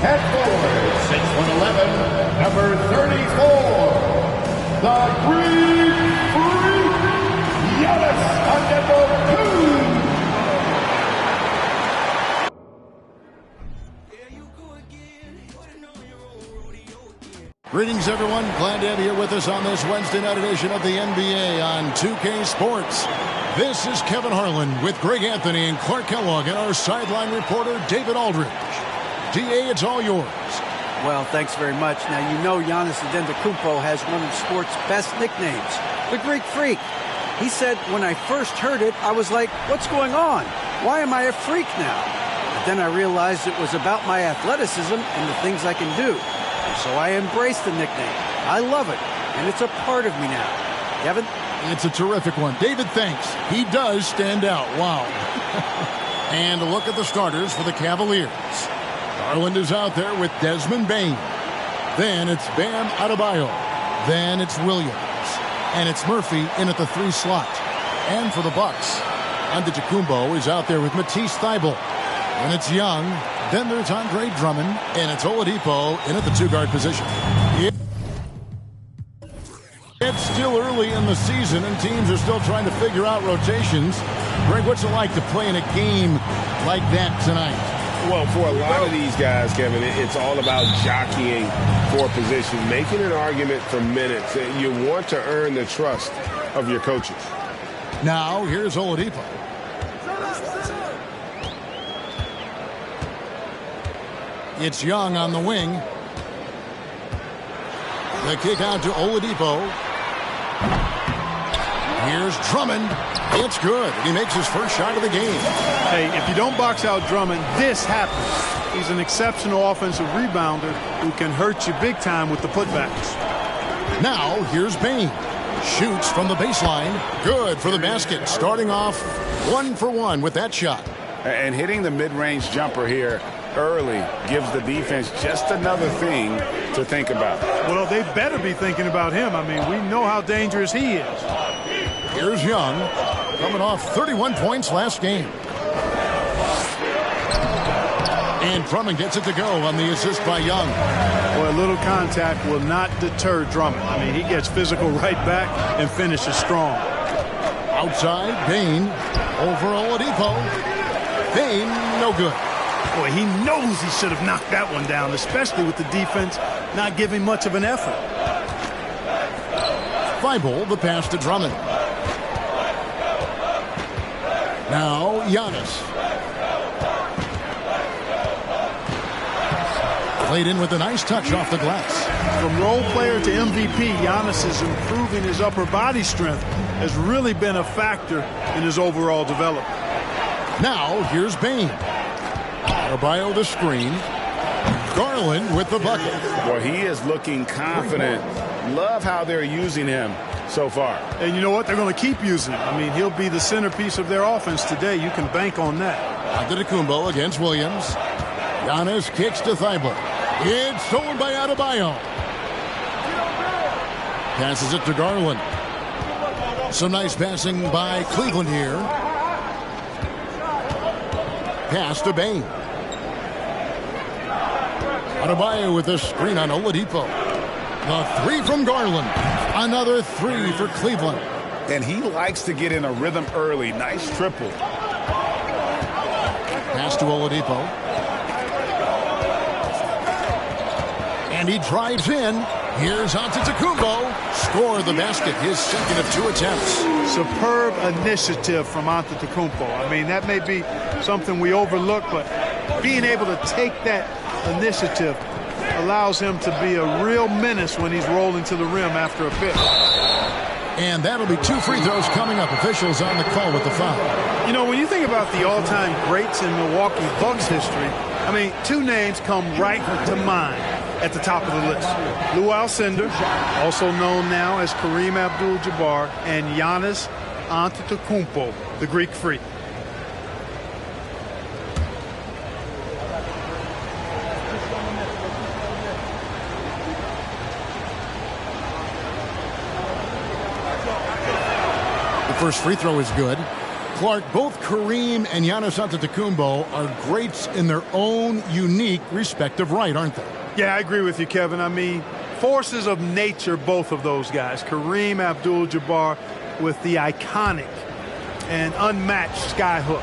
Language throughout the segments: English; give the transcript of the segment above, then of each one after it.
At forward, 6'11", number 34, the Greek Freak, Giannis Antetokounmpo. Greetings, everyone. Glad to have you here with us on this Wednesday night edition of the NBA on 2K Sports. This is Kevin Harlan with Greg Anthony and Clark Kellogg and our sideline reporter, David Aldridge. DA, it's all yours. Well, thanks very much. Now, you know Giannis Antetokounmpo has one of sports' best nicknames, the Greek Freak. He said, when I first heard it, I was like, what's going on? Why am I a freak now? But then I realized it was about my athleticism and the things I can do. So I embraced the nickname. I love it, and it's a part of me now. Kevin? It's a terrific one. David, thanks. He does stand out. Wow. And a look at the starters for the Cavaliers. Garland is out there with Desmond Bane. Then it's Bam Adebayo. Then it's Williams. And it's Murphy in at the 3 slot. And for the Bucks, Antetokounmpo is out there with Matisse Thybulle. And it's Young. Then there's Andre Drummond, and it's Oladipo in at the 2-guard position. It's still early in the season, and teams are still trying to figure out rotations. Greg, what's it like to play in a game like that tonight? Well, for a lot of these guys, Kevin, it's all about jockeying for position, making an argument for minutes. You want to earn the trust of your coaches. Now, here's Oladipo. It's Young on the wing. The kick out to Oladipo. Here's Drummond. It's good. He makes his first shot of the game. Hey, if you don't box out Drummond, this happens. He's an exceptional offensive rebounder who can hurt you big time with the putbacks. Now, here's Bane. Shoots from the baseline. Good for the basket. Starting off 1 for 1 with that shot. And hitting the mid-range jumper here early gives the defense just another thing to think about. Well, they better be thinking about him. I mean, we know how dangerous he is. Here's Young, coming off 31 points last game. And Drummond gets it to go on the assist by Young. Well, a little contact will not deter Drummond. I mean, he gets physical right back and finishes strong. Outside, Bane over Oladipo. Bane, no good. Boy, he knows he should have knocked that one down, especially with the defense not giving much of an effort. Thybulle, the pass to Drummond. Now, Giannis. Played in with a nice touch off the glass. From role player to MVP, Giannis is improving his upper body strength, has really been a factor in his overall development. Now, here's Bane. Adebayo the screen. Garland with the bucket. Well, he is looking confident. Love how they're using him so far. And you know what? They're going to keep using him. I mean, he'll be the centerpiece of their offense today. You can bank on that. Antetokounmpo against Williams. Giannis kicks to Thybulle. It's stolen by Adebayo. Passes it to Garland. Some nice passing by Cleveland here. Pass to Bane. Adebayo with a screen on Oladipo. The 3 from Garland. Another 3 for Cleveland. And he likes to get in a rhythm early. Nice triple. Pass to Oladipo. And he drives in. Here's Antetokounmpo. Score the basket. His second of 2 attempts. Superb initiative from Antetokounmpo. I mean, that may be something we overlook, but being able to take that initiative allows him to be a real menace when he's rolling to the rim after a pick. And that'll be 2 free throws coming up. Officials on the call with the foul. You know, when you think about the all-time greats in Milwaukee Bucks history, I mean, 2 names come right to mind at the top of the list. Lou Alcindor, also known now as Kareem Abdul-Jabbar, and Giannis Antetokounmpo, the Greek Freak. The first free throw is good. Clark, both Kareem and Giannis Antetokounmpo are greats in their own unique respective right, aren't they? Yeah, I agree with you, Kevin. I mean, forces of nature, both of those guys. Kareem Abdul-Jabbar with the iconic and unmatched skyhook,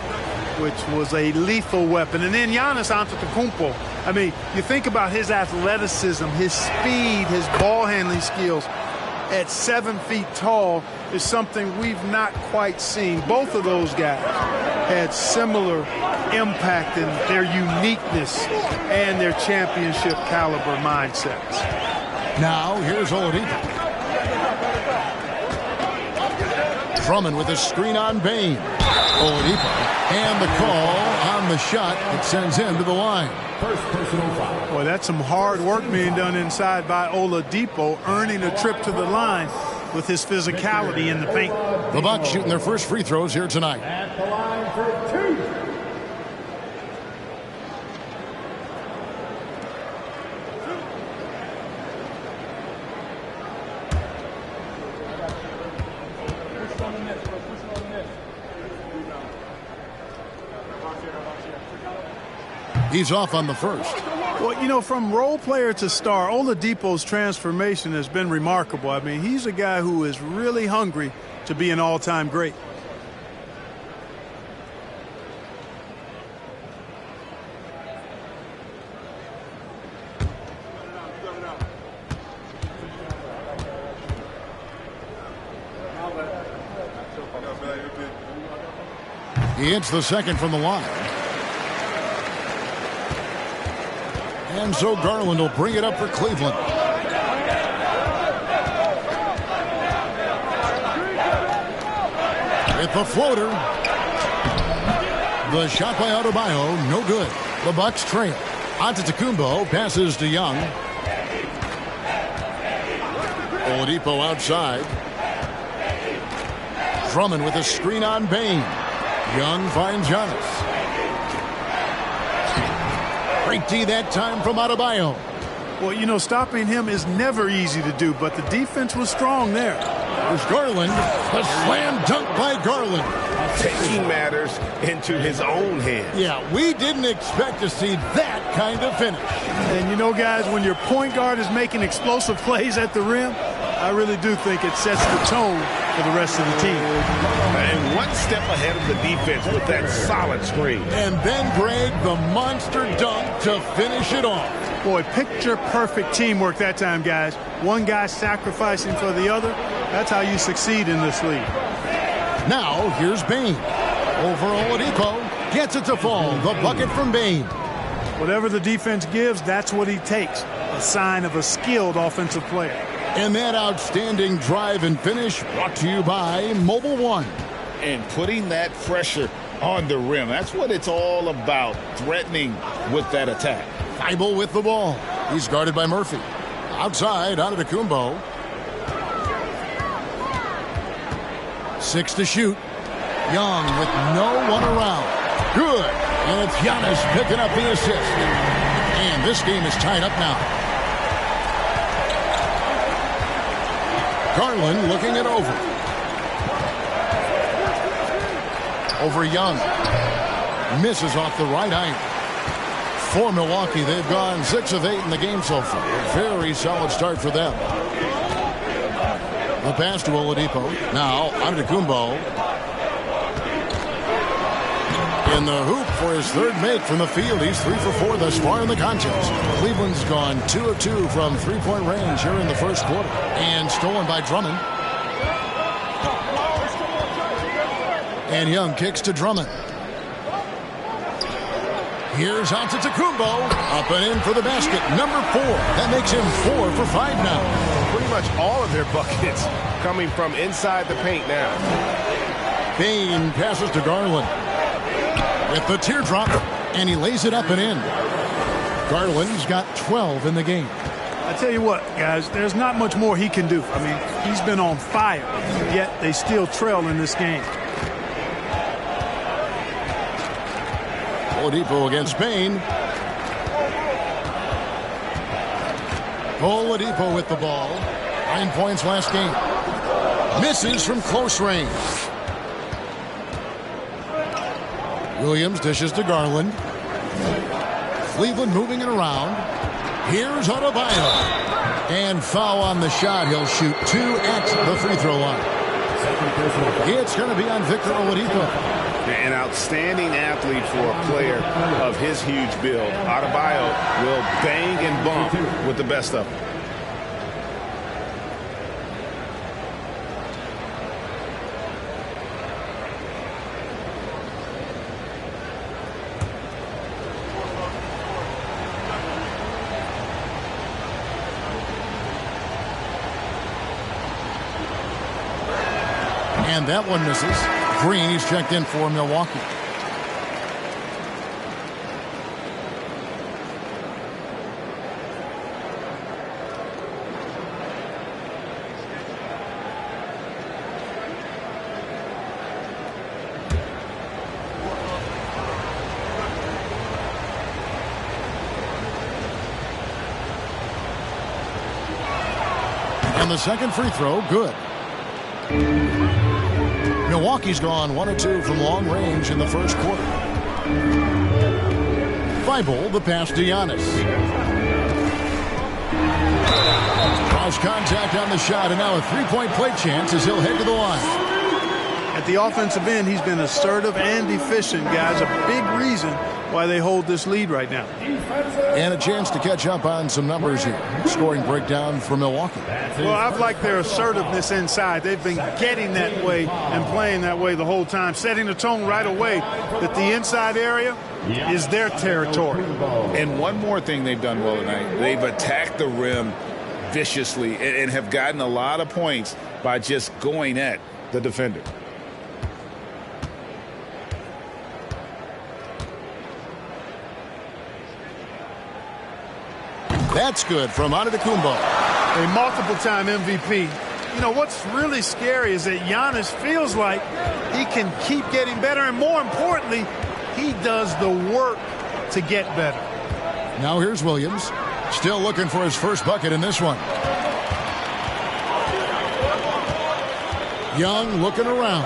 which was a lethal weapon. And then Giannis Antetokounmpo. I mean, you think about his athleticism, his speed, his ball handling skills at 7 feet tall is something we've not quite seen. Both of those guys had similar impact in their uniqueness and their championship caliber mindsets. Now, here's Oladipo. Drummond with a screen on Bane. Oladipo. And the call on the shot that sends him to the line. First personal foul. Boy, that's some hard work being done inside by Oladipo, earning a trip to the line with his physicality in the paint. The Bucks shooting their first free throws here tonight. At the line for 2. He's off on the first. Well, you know, from role player to star, Oladipo's transformation has been remarkable. I mean, he's a guy who is really hungry to be an all-time great. He hits the second from the line. And so Garland will bring it up for Cleveland. With the floater. The shot by Adebayo, no good. The Bucks trail. Antetokounmpo passes to Young. Oladipo outside. Drummond with a screen on Bane. Young finds Giannis. Great D that time from Adebayo. Well, you know, stopping him is never easy to do, but the defense was strong there. There's Garland. The slam dunk by Garland. Taking matters into his own hands. Yeah, we didn't expect to see that kind of finish. And you know, guys, when your point guard is making explosive plays at the rim, I really do think it sets the tone for the rest of the team. And one step ahead of the defense with that solid screen. And then Greg, the monster dunk to finish it off. Boy, picture-perfect teamwork that time, guys. One guy sacrificing for the other. That's how you succeed in this league. Now, here's Bane. Over Oladipo. Gets it to fall. The bucket from Bane. Whatever the defense gives, that's what he takes. A sign of a skilled offensive player. And that outstanding drive and finish brought to you by Mobile One. And putting that pressure on the rim. That's what it's all about, threatening with that attack. Thibault with the ball. He's guarded by Murphy. Outside, Antetokounmpo. 6 to shoot. Young with no one around. Good. And it's Giannis picking up the assist. And this game is tied up now. Garland looking it over. Over Young. Misses off the right iron. For Milwaukee, they've gone 6 of 8 in the game so far. Very solid start for them. The pass to Oladipo. Now, Antetokounmpo. In the hoop for his third make from the field. He's 3 for 4 thus far in the contest. Cleveland's gone 2 of 2 from three-point range here in the first quarter. And stolen by Drummond. And Young kicks to Drummond. Here's Antetokounmpo. Up and in for the basket. Number 4. That makes him 4 for 5 now. Pretty much all of their buckets coming from inside the paint now. Bane passes to Garland. With the teardrop, and he lays it up and in. Garland's got 12 in the game. I tell you what, guys, there's not much more he can do. I mean, he's been on fire, yet they still trail in this game. Oladipo against Bane. Oladipo with the ball. 9 points last game. Misses from close range. Williams dishes to Garland. Cleveland moving it around. Here's Adebayo. And foul on the shot. He'll shoot 2 at the free throw line. It's going to be on Victor Oladipo. An outstanding athlete for a player of his huge build. Adebayo will bang and bump with the best of them. And that one misses. Green, he's checked in for Milwaukee. And the second free throw, good. Milwaukee's gone 1 of 2 from long range in the first quarter. Thibault, the pass to Giannis. Cross contact on the shot, and now a three-point play chance as he'll head to the line. At the offensive end, he's been assertive and efficient, guys. A big reason why they hold this lead right now. And a chance to catch up on some numbers here. Scoring breakdown for Milwaukee. Well, I've liked their assertiveness inside. They've been getting that way and playing that way the whole time, setting the tone right away that the inside area is their territory. And one more thing they've done well tonight. They've attacked the rim viciously and have gotten a lot of points by just going at the defender. That's good from Antetokounmpo. A multiple-time MVP. You know, what's really scary is that Giannis feels like he can keep getting better, and more importantly, he does the work to get better. Now here's Williams. Still looking for his first bucket in this one. Young looking around.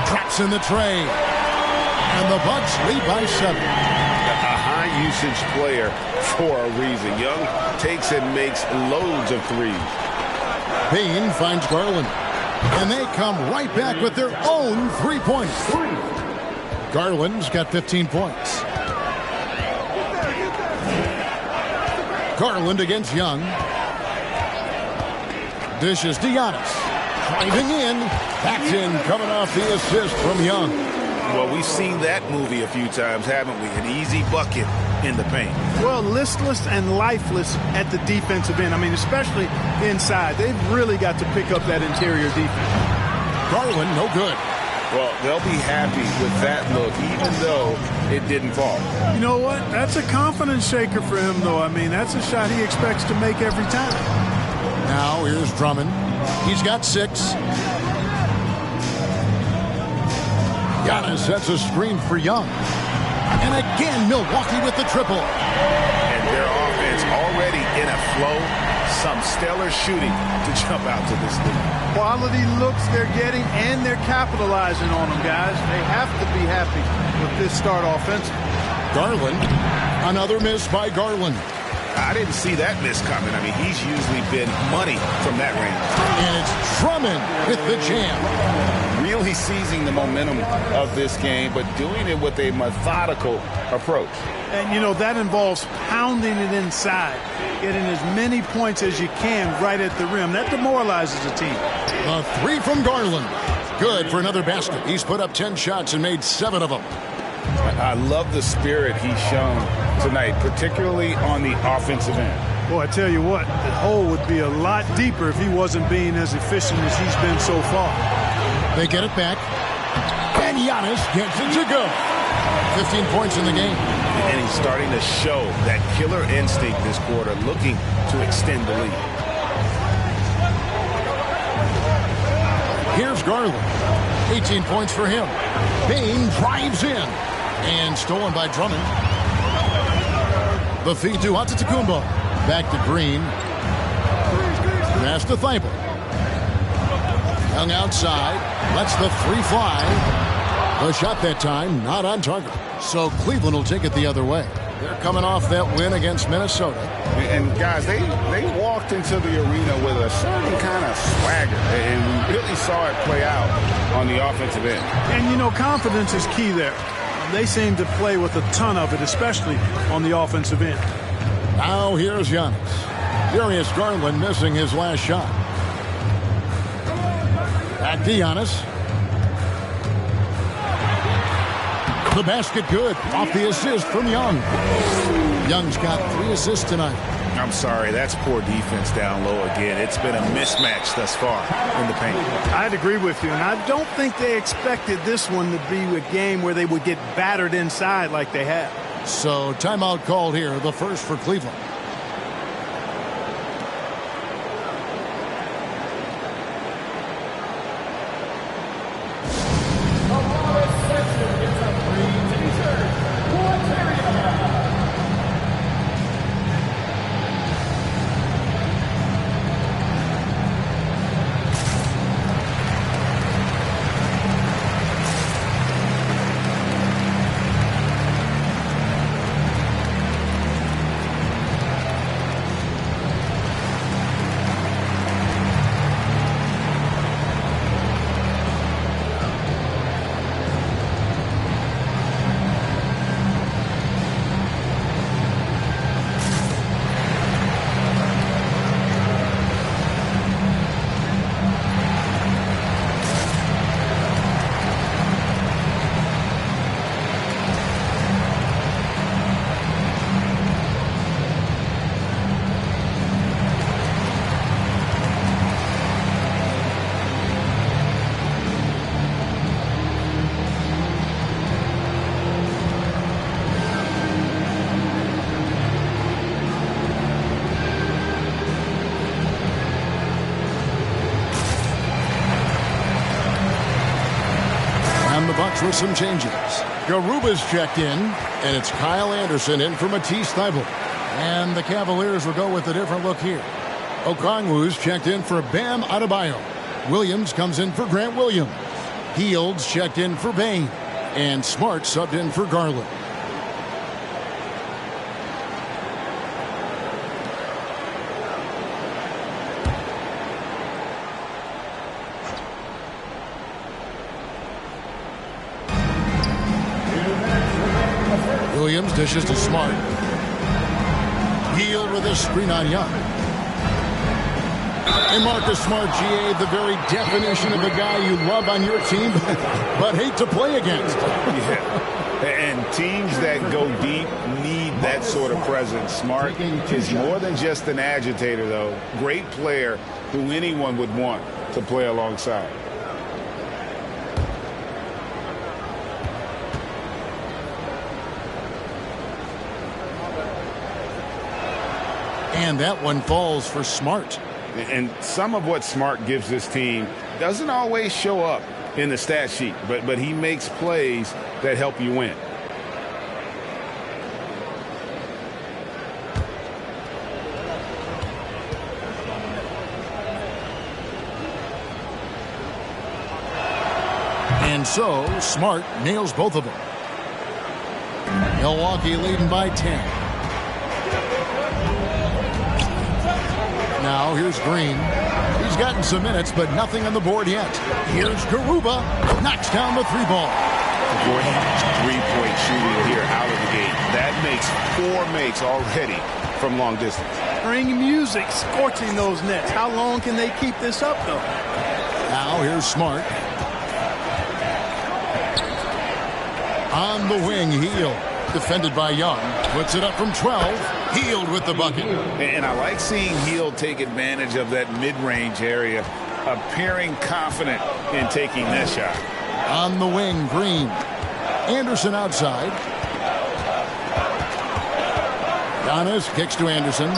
Traps in the tray. And the Bucks lead by 7. A high-usage player for a reason. Young takes and makes loads of threes. Payne finds Garland. And they come right back with their own 3-pointers. Garland's got 15 points. Garland against Young. Dishes to Giannis. Driving in. Backed in, coming off the assist from Young. Well, we've seen that movie a few times, haven't we? An easy bucket in the paint. Well, listless and lifeless at the defensive end. I mean, especially inside. They've really got to pick up that interior defense. Garland, no good. Well, they'll be happy with that look, even though it didn't fall. You know what? That's a confidence shaker for him, though. I mean, that's a shot he expects to make every time. Now here's Drummond. He's got 6. Giannis sets a screen for Young. And again, Milwaukee with the triple. And their offense already in a flow. Some stellar shooting to jump out to this lead. Quality looks they're getting, and they're capitalizing on them, guys. They have to be happy with this start offensively. Garland. Another miss by Garland. I didn't see that miss coming. I mean, he's usually been money from that range. And it's Drummond with the jam. Really seizing the momentum of this game, but doing it with a methodical approach. And, you know, that involves pounding it inside, getting as many points as you can right at the rim. That demoralizes a team. A 3 from Garland. Good for another basket. He's put up 10 shots and made 7 of them. I love the spirit he's shown tonight, particularly on the offensive end. Boy, I tell you what, the hole would be a lot deeper if he wasn't being as efficient as he's been so far. They get it back. And Giannis gets it to go. 15 points in the game. And he's starting to show that killer instinct this quarter, looking to extend the lead. Here's Garland. 18 points for him. Payne drives in. And stolen by Drummond. The feed to Antetokounmpo. Back to Green. Pass to Thibault. Young outside. Lets the 3 fly. The shot that time, not on target. So Cleveland will take it the other way. They're coming off that win against Minnesota. And guys, they walked into the arena with a certain kind of swagger, and we really saw it play out on the offensive end. And, you know, confidence is key there. They seem to play with a ton of it, especially on the offensive end. Now here's Giannis. Darius Garland missing his last shot. Back to Giannis. The basket good. Off the assist from Young. Young's got 3 assists tonight. I'm sorry, that's poor defense down low again. It's been a mismatch thus far in the paint. I'd agree with you, and I don't think they expected this one to be a game where they would get battered inside like they have. So timeout called here, the first for Cleveland. Bucks with some changes. Garuba's checked in, and it's Kyle Anderson in for Matisse Thybulle. And the Cavaliers will go with a different look here. Okongwu's checked in for Bam Adebayo. Williams comes in for Grant Williams. Fields checked in for Bain. And Smart subbed in for Garland. Williams dishes to Smart. Hield with a screen on Young. And Marcus Smart, GA, the very definition of a guy you love on your team, but hate to play against. Yeah. And teams that go deep need that sort of presence. Smart is more than just an agitator, though. Great player who anyone would want to play alongside. And that one falls for Smart. And some of what Smart gives this team doesn't always show up in the stat sheet, but he makes plays that help you win. And so Smart nails both of them. Milwaukee leading by 10. Now here's Green. He's gotten some minutes, but nothing on the board yet. Here's Garuba. Knocks down the 3-ball. Great three-point shooting here out of the gate. That makes 4 makes already from long distance. Bring music, scorching those nets. How long can they keep this up, though? Now here's Smart. On the wing, Hield. Defended by Young. Puts it up from 12. Hield with the bucket. And I like seeing Hield take advantage of that mid-range area, appearing confident in taking that shot. On the wing, Green. Anderson outside. Giannis kicks to Anderson.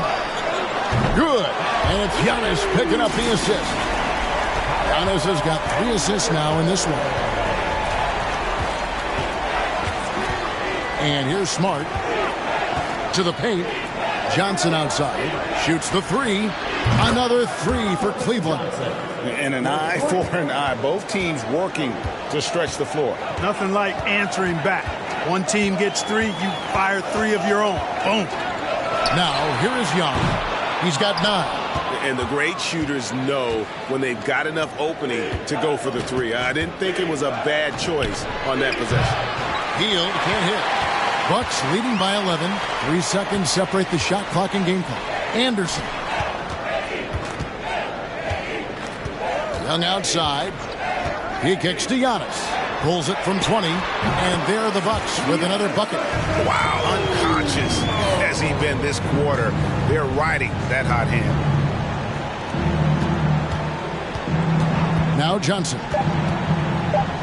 Good. And it's Giannis picking up the assist. Giannis has got 3 assists now in this one. And here's Smart. To the paint. Johnson outside. Shoots the 3. Another three for Cleveland. And an eye for an eye. Both teams working to stretch the floor. Nothing like answering back. One team gets three, you fire three of your own. Boom. Now, here is Young. He's got 9. And the great shooters know when they've got enough opening to go for the three. I didn't think it was a bad choice on that possession. Hield can't hit. Bucks leading by 11. 3 seconds separate the shot clock and game clock. Anderson. Young outside. He kicks to Giannis. Pulls it from 20. And there are the Bucks with another bucket. Wow, unconscious has he been this quarter. They're riding that hot hand. Now Johnson.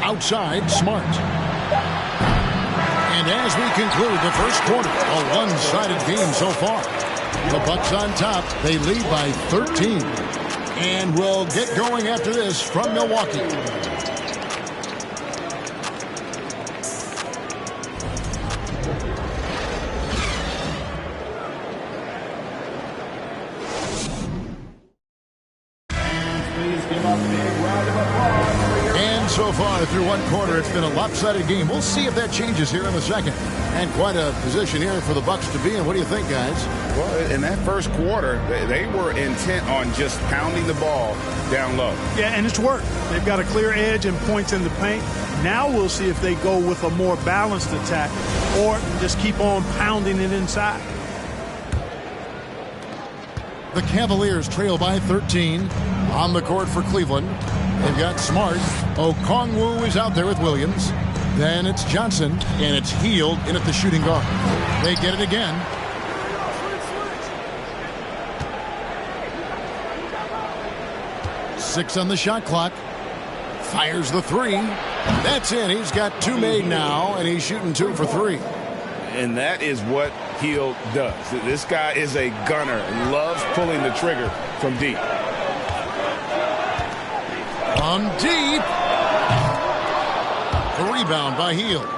Outside, Smart. And as we conclude the first quarter, a one-sided game so far. The Bucks on top. They lead by 13. And we'll get going after this from Milwaukee. So far through one quarter, it's been a lopsided game. We'll see if that changes here in the second. And quite a position here for the Bucks to be in. What do you think, guys? Well, in that first quarter, they were intent on just pounding the ball down low. Yeah, and it's worked. They've got a clear edge and points in the paint. Now we'll see if they go with a more balanced attack or just keep on pounding it inside. The Cavaliers trail by 13 on the court for Cleveland. They've got Smart. Okongwu is out there with Williams. Then it's Johnson, and it's Hield in at the shooting guard. They get it again. Six on the shot clock. Fires the three. That's in. He's got 2 made now, and he's shooting 2 for 3. And that is what Hield does. This guy is a gunner and loves pulling the trigger from deep. From deep. A rebound by Hield.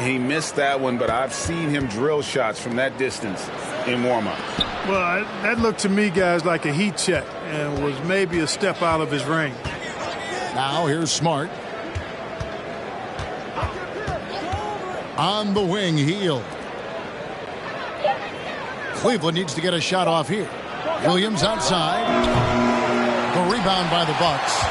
He missed that one, but I've seen him drill shots from that distance in warm-up. Well, that looked to me, guys, like a heat check and was maybe a step out of his range. Now here's Smart. On the wing, Hield. Cleveland needs to get a shot off here. Williams outside. The rebound by the Bucks.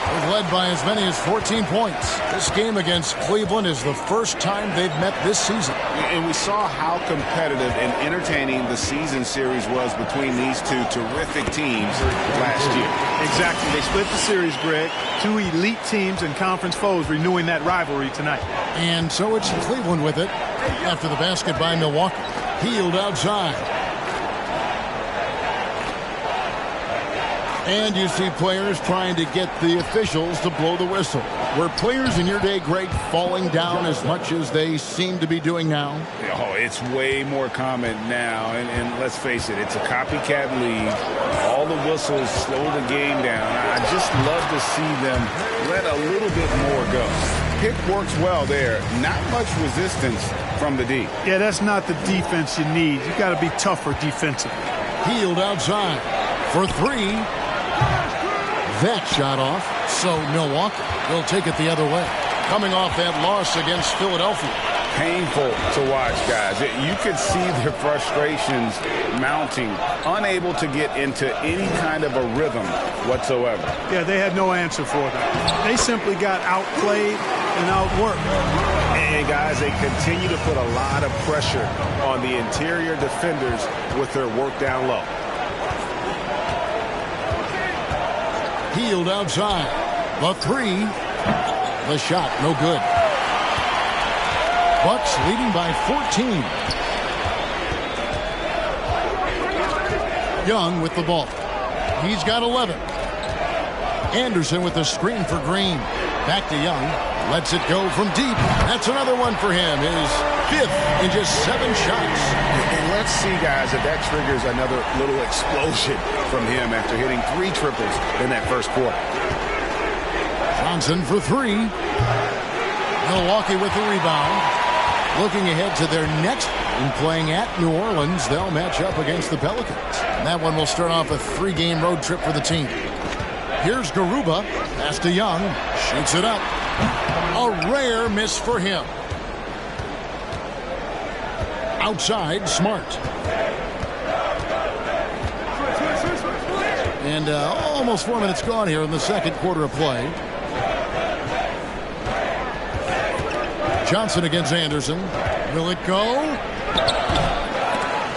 They've led by as many as 14 points. This game against Cleveland is the first time they've met this season. And we saw how competitive and entertaining the season series was between these two terrific teams last year. Exactly. They split the series, Greg. 2 elite teams and conference foes renewing that rivalry tonight. And so it's Cleveland with it after the basket by Milwaukee. Hield outside. And you see players trying to get the officials to blow the whistle. Were players in your day, Greg, falling down as much as they seem to be doing now? Oh, it's way more common now. And let's face it, it's a copycat league. All the whistles slow the game down. I just love to see them let a little bit more go. Pick works well there. Not much resistance from the D. Yeah, that's not the defense you need. You got to be tougher defensively. Hield outside for 3. That shot off, so Milwaukee will take it the other way. Coming off that loss against Philadelphia. Painful to watch, guys. You could see their frustrations mounting, unable to get into any kind of a rhythm whatsoever. Yeah, they had no answer for them. They simply got outplayed and outworked. And guys, they continue to put a lot of pressure on the interior defenders with their work down low. Hield outside. The 3. The shot, no good. Bucks leading by 14. Young with the ball. He's got 11. Anderson with the screen for Green. Back to Young. Lets it go from deep. That's another one for him. His 5th in just 7 shots. And let's see, guys, if that triggers another little explosion from him after hitting 3 triples in that first quarter. Johnson for 3. Milwaukee with the rebound. Looking ahead to their next And playing at New Orleans, they'll match up against the Pelicans. And that one will start off a 3-game road trip for the team. Here's Garuba. Pass to Young. Shoots it up. A rare miss for him. Outside, Smart. And almost 4 minutes gone here in the second quarter of play. Johnson against Anderson. Will it go?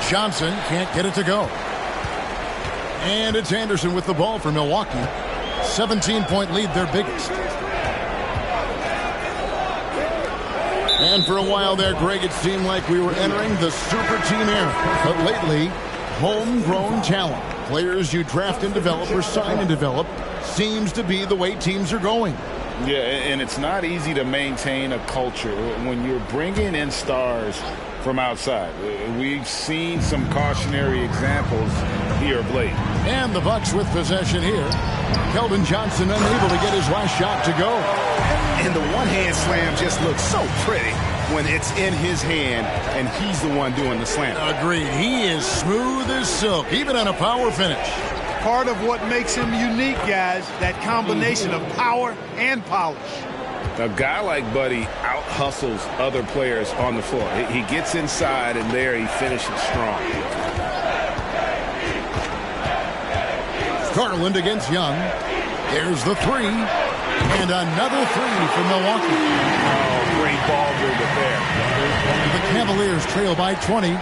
Johnson can't get it to go. And it's Anderson with the ball for Milwaukee. 17-point lead, their biggest. And for a while there, Greg, it seemed like we were entering the super team era. But lately, homegrown talent, players you draft and develop or sign and develop, seems to be the way teams are going. Yeah, and it's not easy to maintain a culture when you're bringing in stars from outside. We've seen some cautionary examples here of late. And the Bucks with possession here. Keldon Johnson unable to get his last shot to go. And the one-hand slam just looks so pretty when it's in his hand and he's the one doing the slam. Agreed. He is smooth as silk, even on a power finish. Part of what makes him unique, guys, that combination of power and polish. A guy like Buddy out-hustles other players on the floor. He gets inside, and there he finishes strong. Garland against Young. There's the three. And another three for Milwaukee. Oh, great ball movement there. The Cavaliers trail by 20.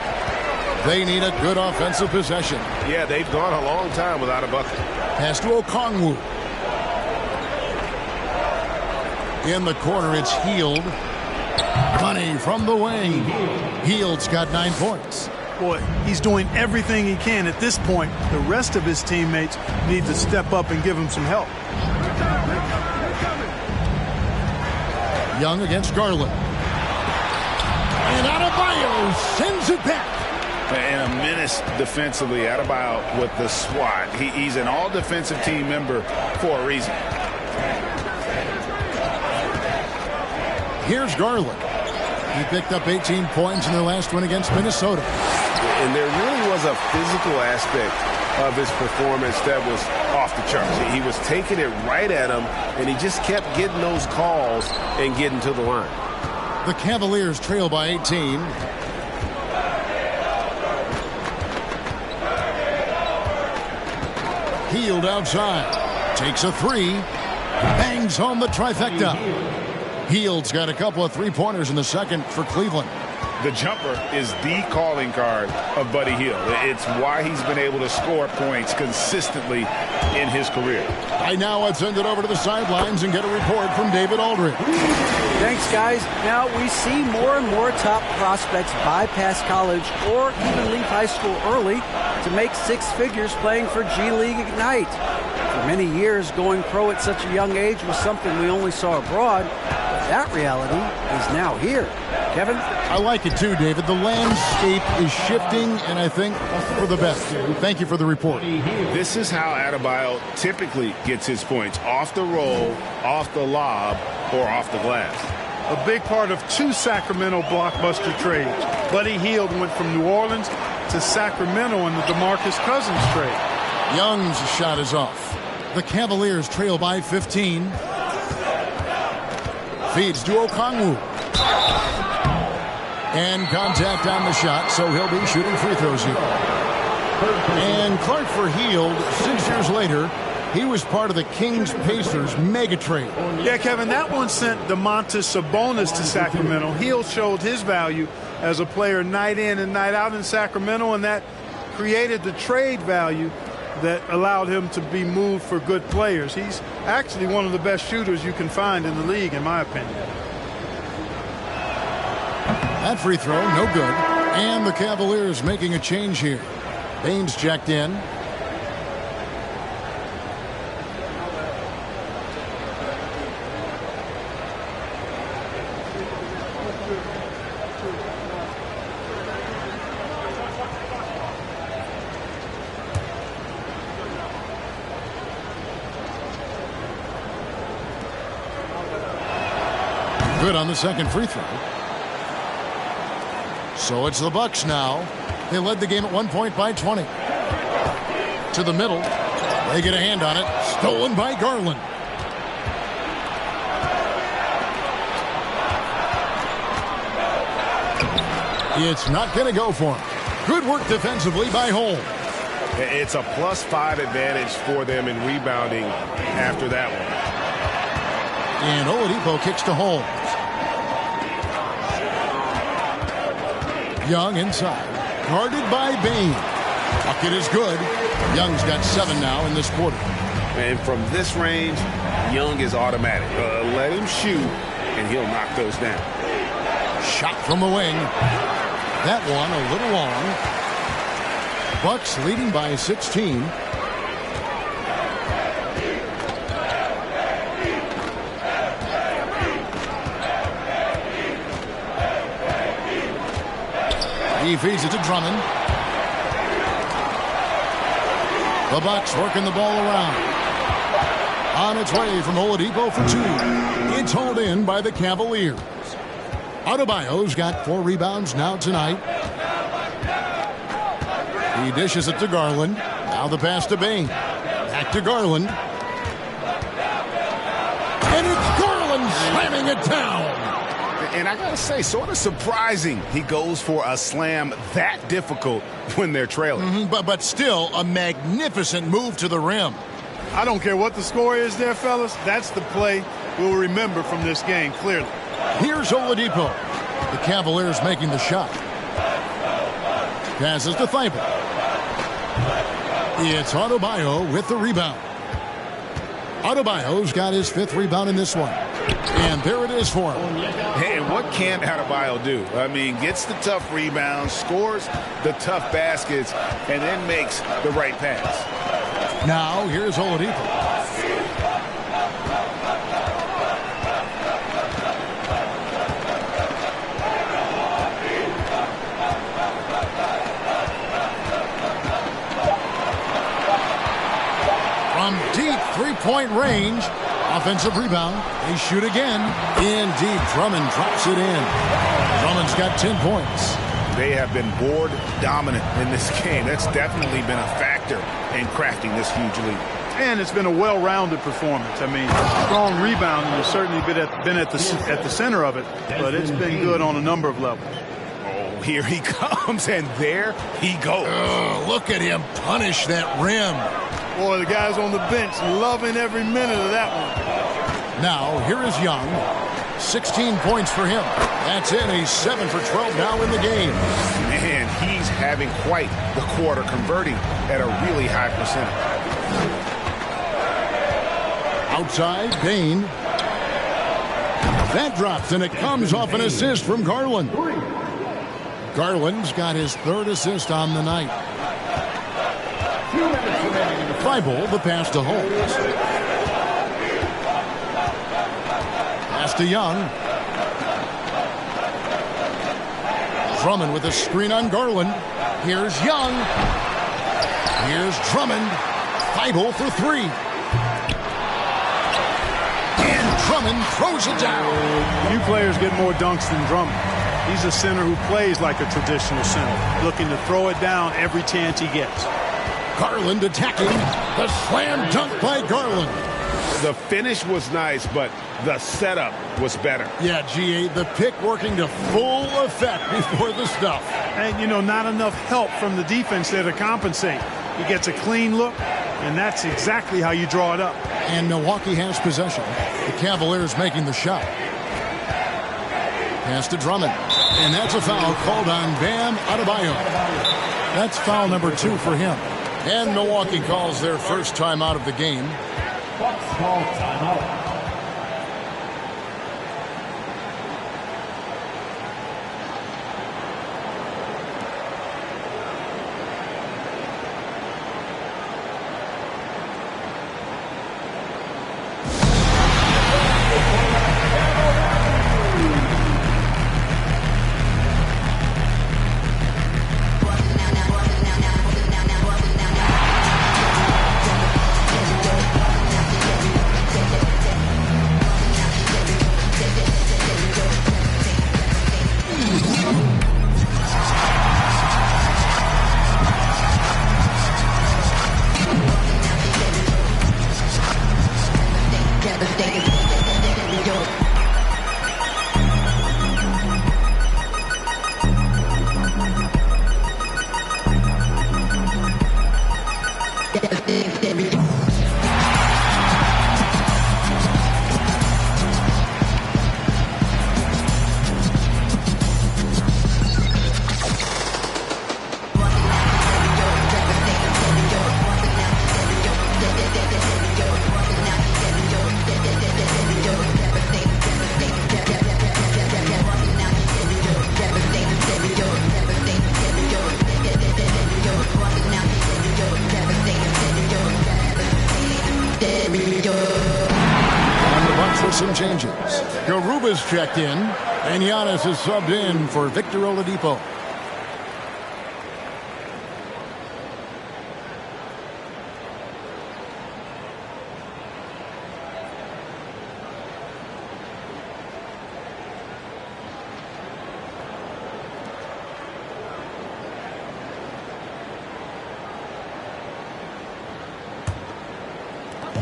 They need a good offensive possession. Yeah, they've gone a long time without a bucket. Pass to Okongwu. In the corner, it's Hield. Money from the wing. Hield's got 9 points. Boy, he's doing everything he can at this point. The rest of his teammates need to step up and give him some help. Young against Garland. And Adebayo sends it back. And a menace defensively. Adebayo with the swat. He's an all-defensive team member for a reason. Here's Garland. He picked up 18 points in their last one against Minnesota. And there really was a physical aspect of his performance that was off the charts. He was taking it right at him, and he just kept getting those calls and getting to the line. The Cavaliers trail by 18. Hield outside. Takes a three. Bangs home the trifecta. Hield's got a couple of three-pointers in the second for Cleveland. The jumper is the calling card of Buddy Hield. It's why he's been able to score points consistently in his career. Right now, let's send it over to the sidelines and get a report from David Aldridge. Thanks, guys. Now, we see more and more top prospects bypass college or even leave high school early to make six figures playing for G League Ignite. For many years, going pro at such a young age was something we only saw abroad. But that reality is now here. Kevin? I like it too, David. The landscape is shifting, and I think for the best. Thank you for the report. This is how Adebayo typically gets his points. Off the roll, off the lob, or off the glass. A big part of two Sacramento blockbuster trades. Buddy Hield went from New Orleans to Sacramento in the DeMarcus Cousins trade. Young's shot is off. The Cavaliers trail by 15. Feeds to Okongwu. And contact on the shot, so he'll be shooting free throws here. And Clark for Hield, 6 years later, he was part of the Kings-Pacers mega trade. Yeah, Kevin, that one sent Domantas Sabonis to Sacramento. Hield showed his value as a player night in and night out in Sacramento, and that created the trade value that allowed him to be moved for good players. He's actually one of the best shooters you can find in the league, in my opinion. That free throw, no good. And the Cavaliers making a change here. Baines checked in. Good on the second free throw. So it's the Bucks now. They led the game at 1 point by 20. To the middle. They get a hand on it. Stolen by Garland. It's not going to go for him. Good work defensively by Holmes. It's a +5 advantage for them in rebounding after that one. And Oladipo kicks to Holmes. Young inside. Guarded by Bain. Bucket is good. Young's got 7 now in this quarter. And from this range, Young is automatic. Let him shoot, and he'll knock those down. Shot from the wing. That one a little long. Bucks leading by 16. He feeds it to Drummond. The Bucks working the ball around. On its way from Oladipo for 2. It's hauled in by the Cavaliers. Adebayo's got 4 rebounds now tonight. He dishes it to Garland. Now the pass to Bain. Back to Garland. And it's Garland slamming it down. And I got to say, sort of surprising he goes for a slam that difficult when they're trailing. But still a magnificent move to the rim. I don't care what the score is there, fellas. That's the play we'll remember from this game, clearly. Here's Oladipo. The Cavaliers making the shot. Passes to Thibault. It's Adebayo with the rebound. Adebayo's got his 5th rebound in this one. And there it is for him. Hey, and what can Adebayo do? I mean, gets the tough rebounds, scores the tough baskets, and then makes the right pass. Now, here's Oladipo. From deep 3-point range. Offensive rebound. They shoot again. Indeed, Drummond drops it in. Drummond's got 10 points. They have been board dominant in this game. That's definitely been a factor in crafting this huge lead. And it's been a well-rounded performance. I mean, strong rebounding has certainly been at the center of it, but it's been good on a number of levels. Oh, here he comes, and there he goes. Look at him punish that rim. Boy, the guys on the bench loving every minute of that one. Now, here is Young. 16 points for him. That's it. He's 7 for 12 now in the game. Man, he's having quite the quarter, converting at a really high percentage. Outside, Bain. That drops, and it comes off an assist from Garland. Garland's got his 3rd assist on the night. Thibault, the pass to Holmes. Pass to Young. Drummond with a screen on Garland. Here's Young. Here's Drummond. Thibault for 3. And Drummond throws it down. Few players get more dunks than Drummond. He's a center who plays like a traditional center, looking to throw it down every chance he gets. Garland attacking. The slam dunk by Garland. The finish was nice, but the setup was better. Yeah, GA, the pick working to full effect before the stuff. And, you know, not enough help from the defense there to compensate. He gets a clean look, and that's exactly how you draw it up. And Milwaukee has possession. The Cavaliers making the shot. Pass to Drummond. And that's a foul called on Bam Adebayo. That's foul number 2 for him. And Milwaukee calls their first timeout of the game. Bucks call timeout. some changes. Garuba's checked in, and Giannis is subbed in for Victor Oladipo.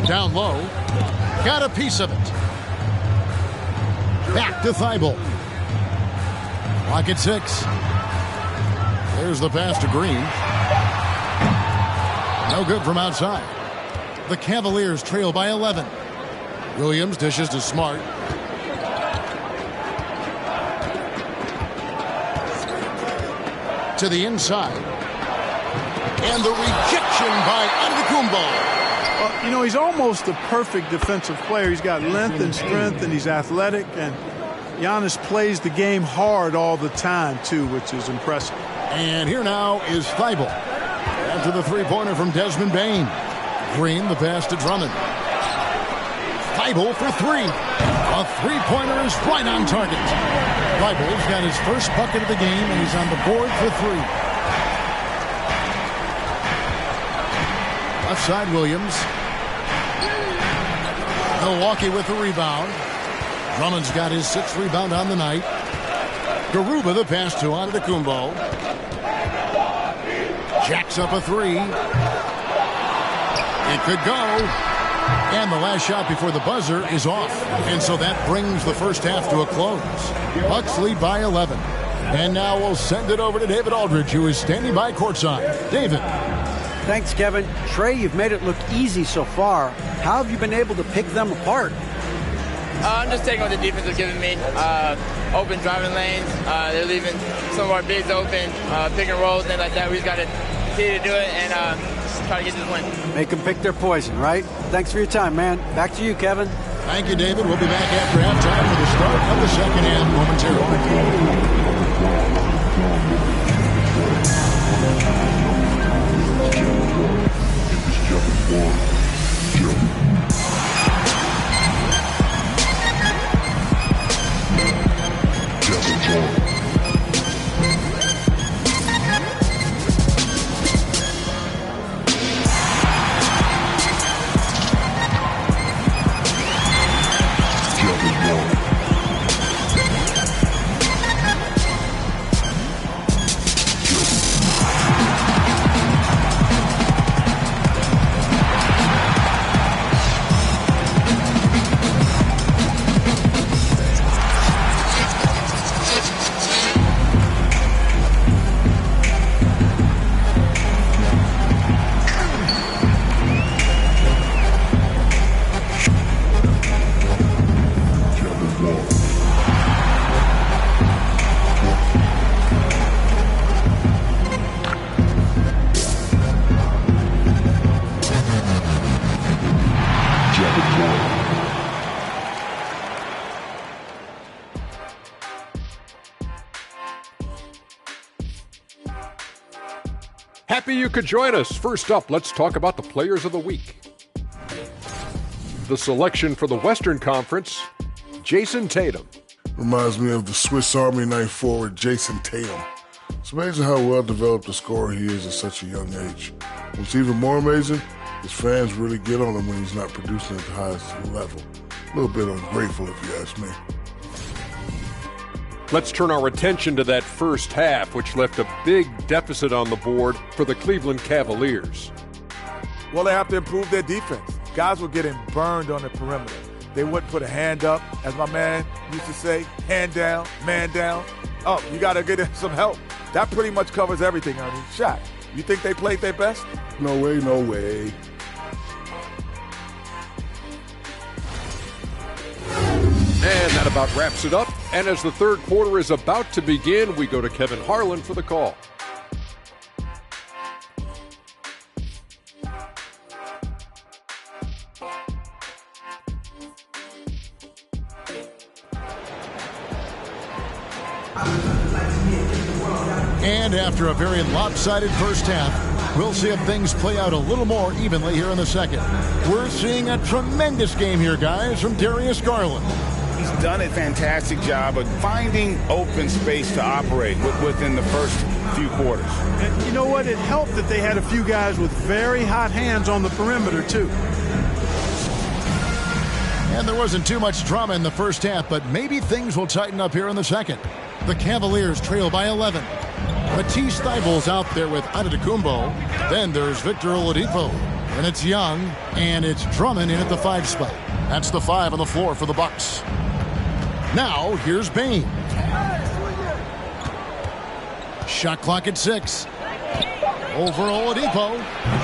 Down low. Got a piece of it. Back to Thibault. Clock at 6. There's the pass to Green. No good from outside. The Cavaliers trail by 11. Williams dishes to Smart. To the inside. And the rejection by Antetokounmpo. You know, he's almost the perfect defensive player. He's got length and strength, and he's athletic. And Giannis plays the game hard all the time, too, which is impressive. And here now is Thibault. After the three-pointer from Desmond Bane. Green, the pass to Drummond. Thibault for 3. A three-pointer is right on target. Thibault's got his first bucket of the game, and he's on the board for 3. Left side, Williams. Milwaukee with the rebound. Drummond's got his 6th rebound on the night. Garuba the pass to Antetokounmpo. Jacks up a 3. It could go. And the last shot before the buzzer is off. And so that brings the first half to a close. Bucks lead by 11. And now we'll send it over to David Aldridge, who is standing by courtside. David. Thanks, Kevin. Trey, you've made it look easy so far. How have you been able to pick them apart? I'm just taking what the defense is giving me. Open driving lanes. They're leaving some of our bigs open, pick and rolls, things like that. We just got to continue to do it and try to get this win. Make them pick their poison, right? Thanks for your time, man. Back to you, Kevin. Thank you, David. We'll be back after halftime for the start of the second half momentarily. Happy you could join us. First up, let's talk about the players of the week. The selection for the Western Conference, Jason Tatum. Reminds me of the Swiss Army knife forward Jason Tatum. It's amazing how well developed a scorer he is at such a young age. What's even more amazing, his fans really get on him when he's not producing at the highest level. A little bit ungrateful if you ask me. Let's turn our attention to that first half, which left a big deficit on the board for the Cleveland Cavaliers. Well, they have to improve their defense. Guys were getting burned on the perimeter. They wouldn't put a hand up, as my man used to say, hand down, man down. Oh, you got to get some help. That pretty much covers everything, Ernie. Shaq, you think they played their best? No way, no way. And that about wraps it up. And as the third quarter is about to begin, we go to Kevin Harlan for the call. And after a very lopsided first half, We'll see if things play out a little more evenly here in the second. We're seeing a tremendous game here, guys, from Darius Garland. He's done a fantastic job of finding open space to operate within the first few quarters. And you know what? It helped that they had a few guys with very hot hands on the perimeter, too. And there wasn't too much drama in the first half, but maybe things will tighten up here in the second. The Cavaliers trail by 11. Matisse Thybulle's out there with Antetokounmpo. Then there's Victor Oladipo. And it's Young, and it's Drummond in at the 5 spot. That's the 5 on the floor for the Bucks. Now, here's Bane. Shot clock at 6. Over Oladipo,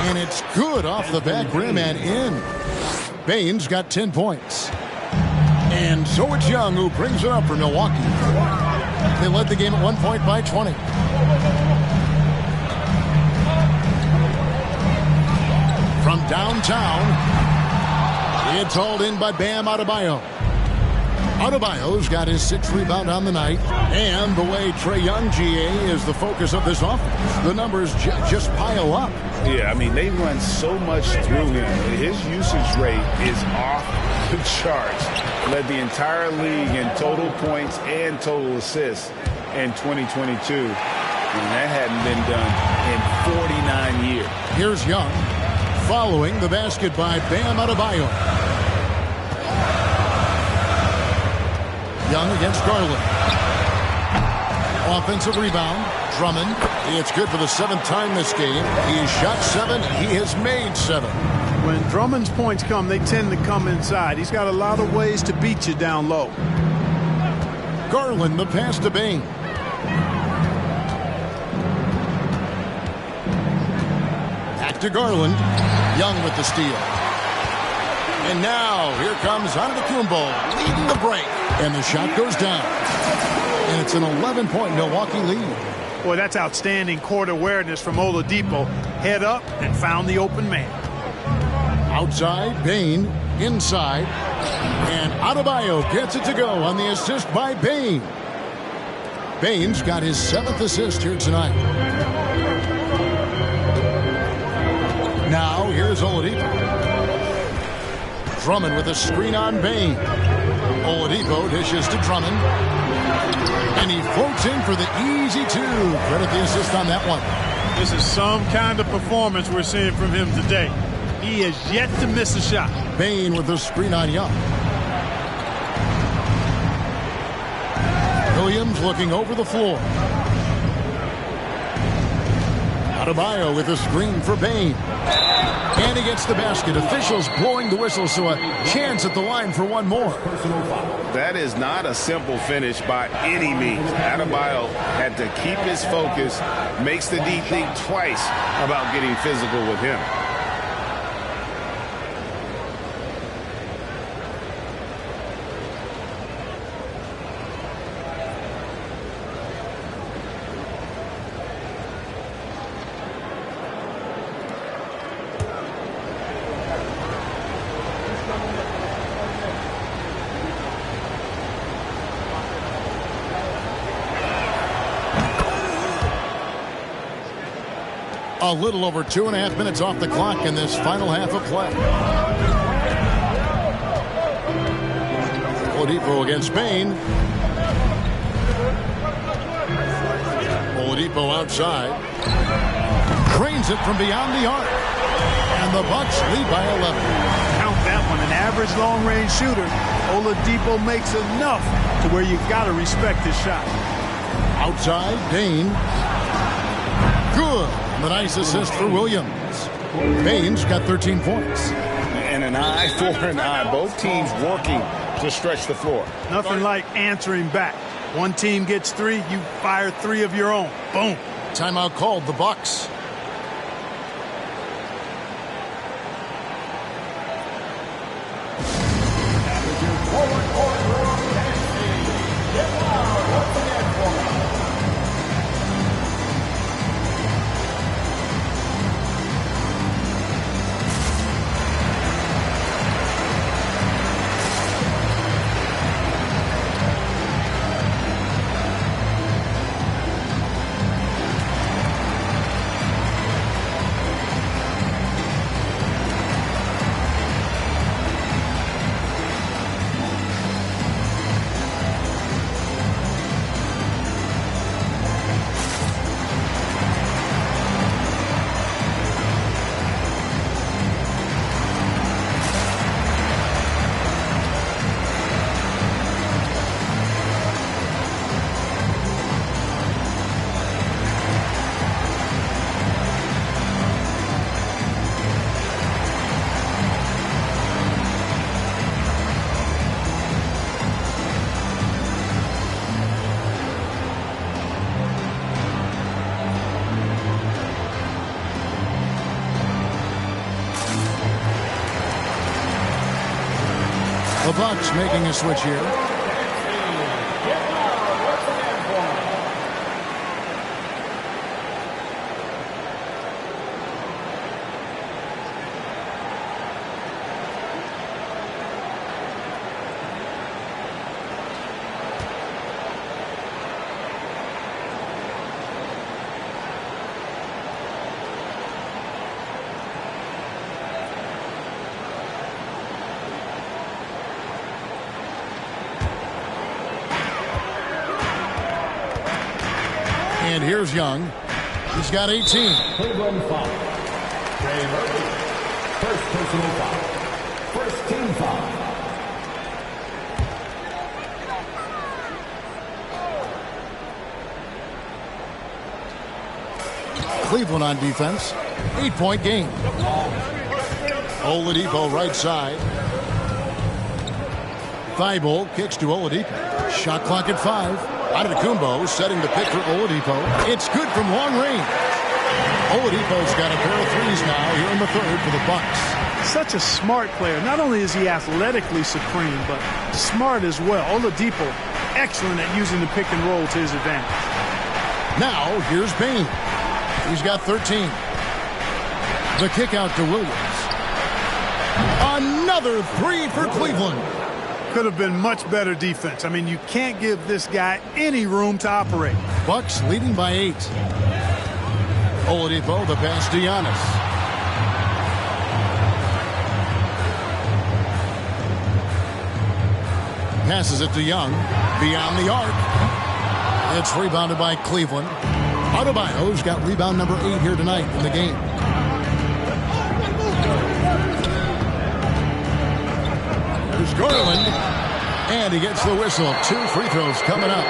and it's good off the back rim and in. Bane's got 10 points. And so it's Young who brings it up for Milwaukee. They led the game at 1 point by 20. From downtown, it's hauled in by Bam Adebayo. Adebayo's got his 6th rebound on the night. And the way Trae Young, GA, is the focus of this offense, the numbers just pile up. Yeah, I mean, they run so much through him. His usage rate is off the charts. Led the entire league in total points and total assists in 2022. And that hadn't been done in 49 years. Here's Young, following the basket by Bam Adebayo. Young against Garland. Offensive rebound. Drummond. It's good for the 7th time this game. He has shot 7. He has made 7. When Drummond's points come, they tend to come inside. He's got a lot of ways to beat you down low. Garland, the pass to Bane. Back to Garland. Young with the steal. And now here comes Antetokounmpo leading the break. And the shot goes down. And it's an 11-point Milwaukee lead. Boy, that's outstanding court awareness from Oladipo. Head up and found the open man. Outside, Bane. Inside. And Adebayo gets it to go on the assist by Bane. Bane's got his 7th assist here tonight. Now, here's Oladipo. Drummond with a screen on Bane. Oladipo dishes to Drummond. And he floats in for the easy 2. Credit the assist on that one. This is some kind of performance we're seeing from him today. He has yet to miss a shot. Bane with the screen on Young. Williams looking over the floor. Adebayo with a screen for Bane. And he gets the basket. Officials blowing the whistle, so a chance at the line for one more. That is not a simple finish by any means. Adebayo had to keep his focus, makes the D think twice about getting physical with him. A little over 2.5 minutes off the clock in this final half of play. Oladipo against Bane. Oladipo outside. Cranes it from beyond the arc. And the Bucks lead by 11. Count that one. An average long-range shooter. Oladipo makes enough to where you've got to respect his shot. Outside, Bane. Good. The nice assist for Williams. Bane's got 13 points. And an eye for an eye. Both teams working to stretch the floor. Nothing like answering back. One team gets 3, you fire 3 of your own. Boom. Timeout called, the Bucks. Bucks making a switch here. And here's Young. He's got 18. Cleveland foul. Trey Murphy. First personal foul. First team foul. Cleveland on defense. 8-point game. Oladipo right side. Thibault kicks to Oladipo. Shot clock at 5. Antetokounmpo setting the pick for Oladipo. It's good from long range. Oladipo's got a pair of threes now here in the third for the Bucks. Such a smart player. Not only is he athletically supreme, but smart as well. Oladipo, excellent at using the pick and roll to his advantage. Now, here's Bain. He's got 13. The kick out to Williams. Another three for Cleveland. Could have been much better defense. I mean, you can't give this guy any room to operate. Bucks leading by 8. Oladipo, the pass to Giannis. Passes it to Young. Beyond the arc. It's rebounded by Cleveland. Adebayo's got rebound number 8 here tonight in the game. There's Garland. And he gets the whistle. 2 free throws coming up.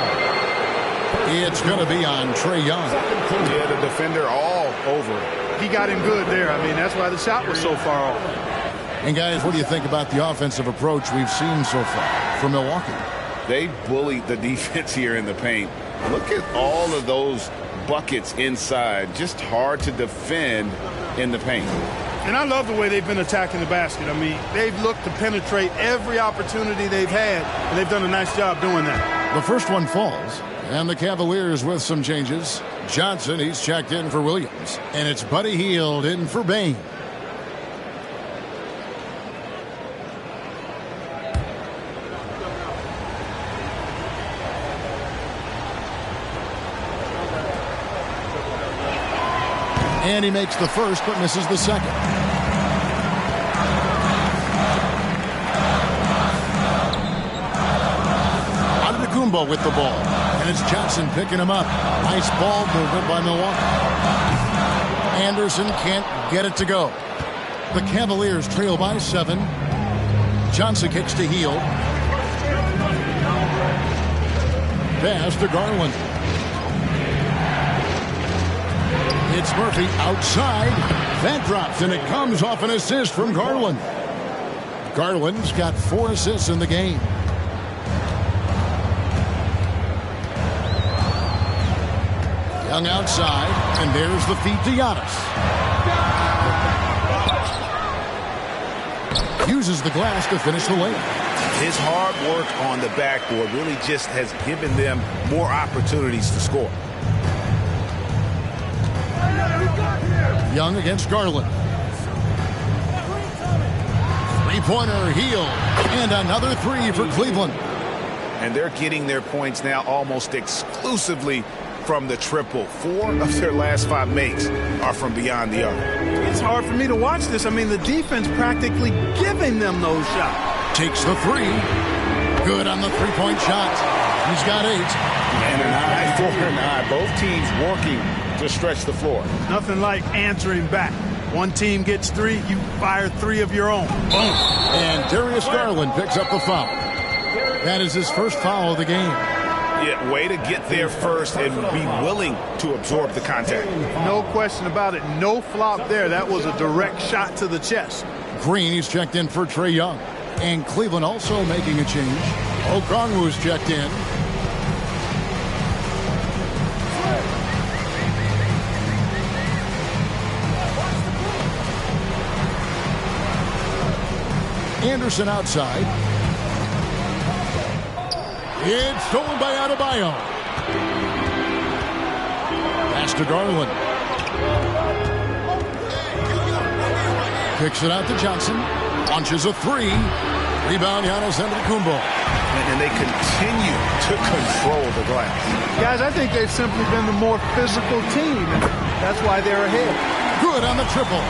It's going to be on Trae Young. Yeah, the defender all over. He got him good there. I mean, that's why the shot was so far off. And guys, what do you think about the offensive approach we've seen so far from Milwaukee? They bullied the defense here in the paint. Look at all of those buckets inside. Just hard to defend in the paint. And I love the way they've been attacking the basket. I mean, they've looked to penetrate every opportunity they've had, and they've done a nice job doing that. The first one falls, and the Cavaliers with some changes. Johnson, he's checked in for Williams, and it's Buddy Hield in for Bain. And he makes the first, but misses the second. Antetokounmpo with the ball. And it's Johnson picking him up. Nice ball movement by Milwaukee. Anderson can't get it to go. The Cavaliers trail by 7. Johnson kicks to Hield. Pass to Garland. It's Murphy outside. That drops, and it comes off an assist from Garland. Garland's got 4 assists in the game. Young outside, and there's the feed to Giannis. Uses the glass to finish the layup. His hard work on the backboard really just has given them more opportunities to score. Young against Garland. Three-pointer, Hield. And another 3 for Cleveland. And they're getting their points now almost exclusively from the triple. 4 of their last 5 makes are from beyond the arc. It's hard for me to watch this. I mean, the defense practically giving them those shots. Takes the 3. Good on the three-point shot. He's got 8. And an eye for an eye. Both teams working to stretch the floor. Nothing like answering back. One team gets 3, you fire 3 of your own. Boom. And Darius Garland picks up the foul. That is his first foul of the game. Yeah, way to get there first and be willing to absorb the contact. No question about it. No flop there. That was a direct shot to the chest. Green, he's checked in for Trae Young. And Cleveland also making a change. Okongwu's checked in. Anderson outside. It's stolen by Adebayo. Pass to Garland. Kicks it out to Johnson. Launches a three. Rebound, Giannis Antetokounmpo. And they continue to control the glass. Guys, I think they've simply been the more physical team. And that's why they're ahead. Good on the triple.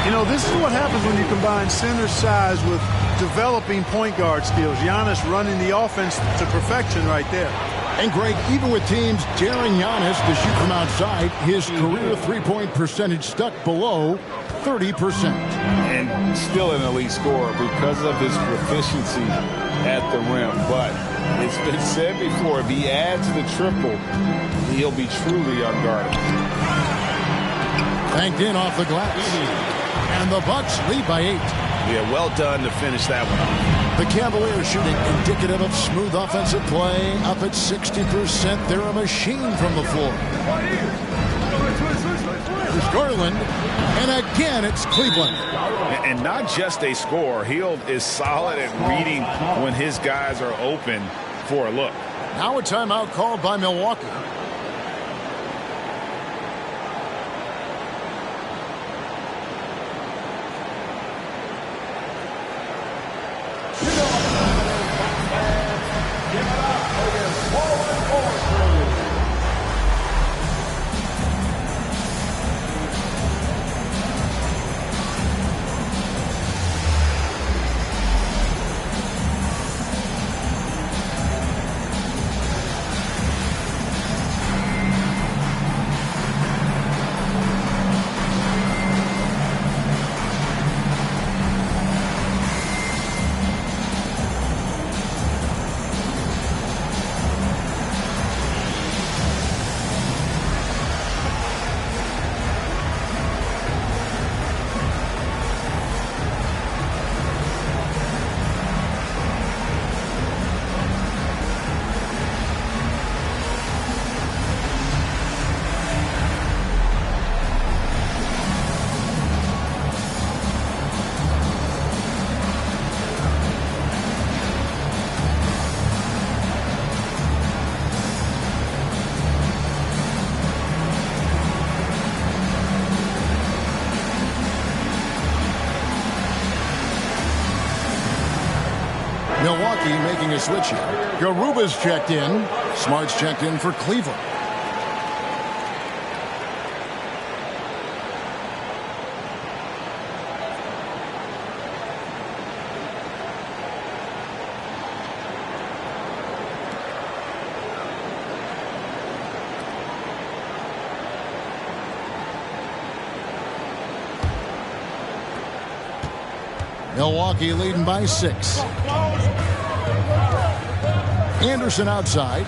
You know, this is what happens when you combine center size with developing point guard skills. Giannis running the offense to perfection right there. And Greg, even with teams daring Giannis to shoot from outside, his career three-point percentage stuck below 30%. And still an elite scorer because of his proficiency at the rim. But it's been said before, if he adds the triple, he'll be truly unguarded. Banked in off the glass. And the Bucks lead by 8. Yeah, well done to finish that one off. The Cavaliers shooting indicative of smooth offensive play, up at 60%. They're a machine from the floor. There's Garland, and again it's Cleveland. And not just a scorer. Hield is solid at reading when his guys are open for a look. Now a timeout called by Milwaukee. Milwaukee making a switch here. Garuba's checked in. Smart's checked in for Cleveland. Milwaukee leading by 6. Anderson outside.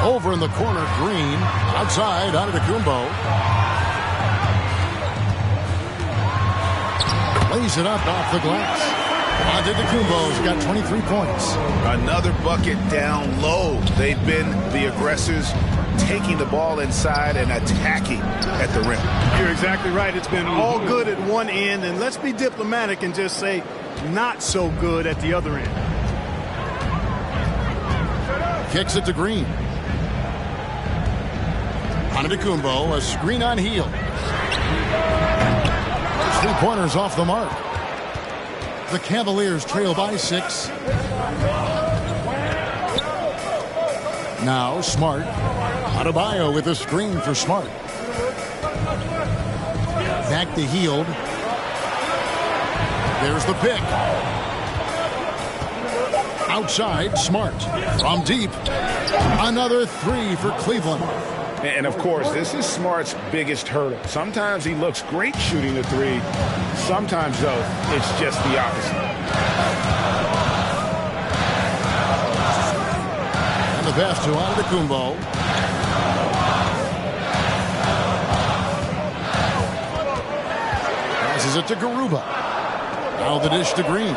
Over in the corner, Green. Outside, Antetokounmpo. Lays it up off the glass. Antetokounmpo's got 23 points. Another bucket down low. They've been the aggressors, taking the ball inside and attacking at the rim. You're exactly right. It's been all good at one end, and let's be diplomatic and just say not so good at the other end. Kicks it to Green. Antetokounmpo, a screen on Hield. 3-pointers off the mark. The Cavaliers trail by 6. Now Smart. Adebayo with a screen for Smart. Back to Hield. There's the pick. Outside, Smart. From deep. Another 3 for Cleveland. And, of course, this is Smart's biggest hurdle. Sometimes he looks great shooting the 3. Sometimes, though, it's just the opposite. And the pass to Antetokounmpo. Passes it to Garuba. Now the dish to Green.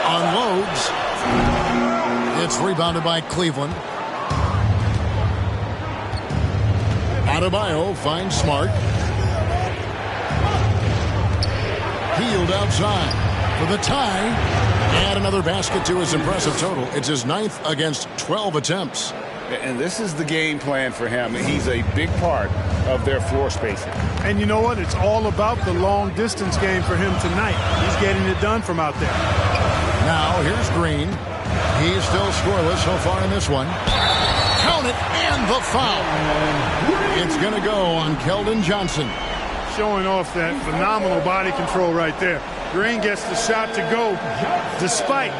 Unloads. It's rebounded by Cleveland. Adebayo finds Smart. Hield outside for the tie. Add another basket to his impressive total. It's his 9th against 12 attempts. And this is the game plan for him. He's a big part of their floor spacing. And you know what? It's all about the long distance game for him tonight. He's getting it done from out there. Now here's Green. He's still scoreless so far in this one. Count it, and the foul. It's going to go on Keldon Johnson. Showing off that phenomenal body control right there. Green gets the shot to go despite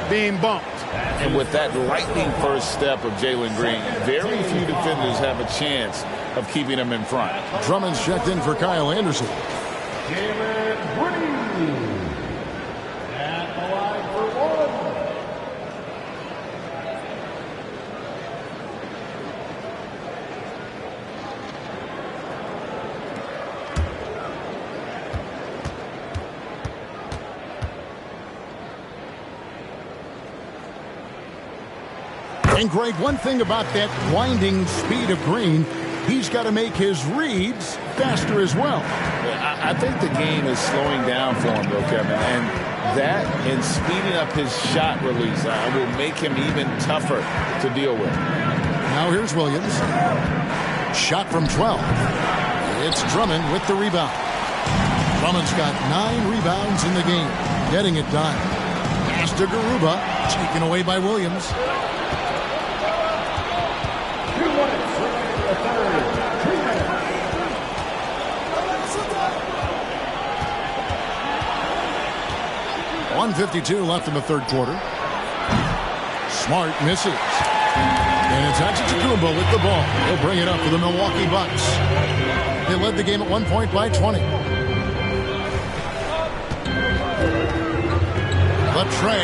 being bumped. And with that lightning first step of Jalen Green, very few defenders have a chance of keeping him in front. Drummond's checked in for Kyle Anderson. Jalen Green at the line for one. And Greg, one thing about that winding speed of Green, he's got to make his reads faster as well. I think the game is slowing down for him, though, Kevin. And that and speeding up his shot release will make him even tougher to deal with. Now here's Williams. Shot from 12. It's Drummond with the rebound. Drummond's got 9 rebounds in the game, getting it done. Pass to Garuba, taken away by Williams. 1:52 left in the third quarter. Smart misses. And it's Antetokounmpo with the ball. He'll bring it up for the Milwaukee Bucks. They led the game at 1 point by 20. Latrey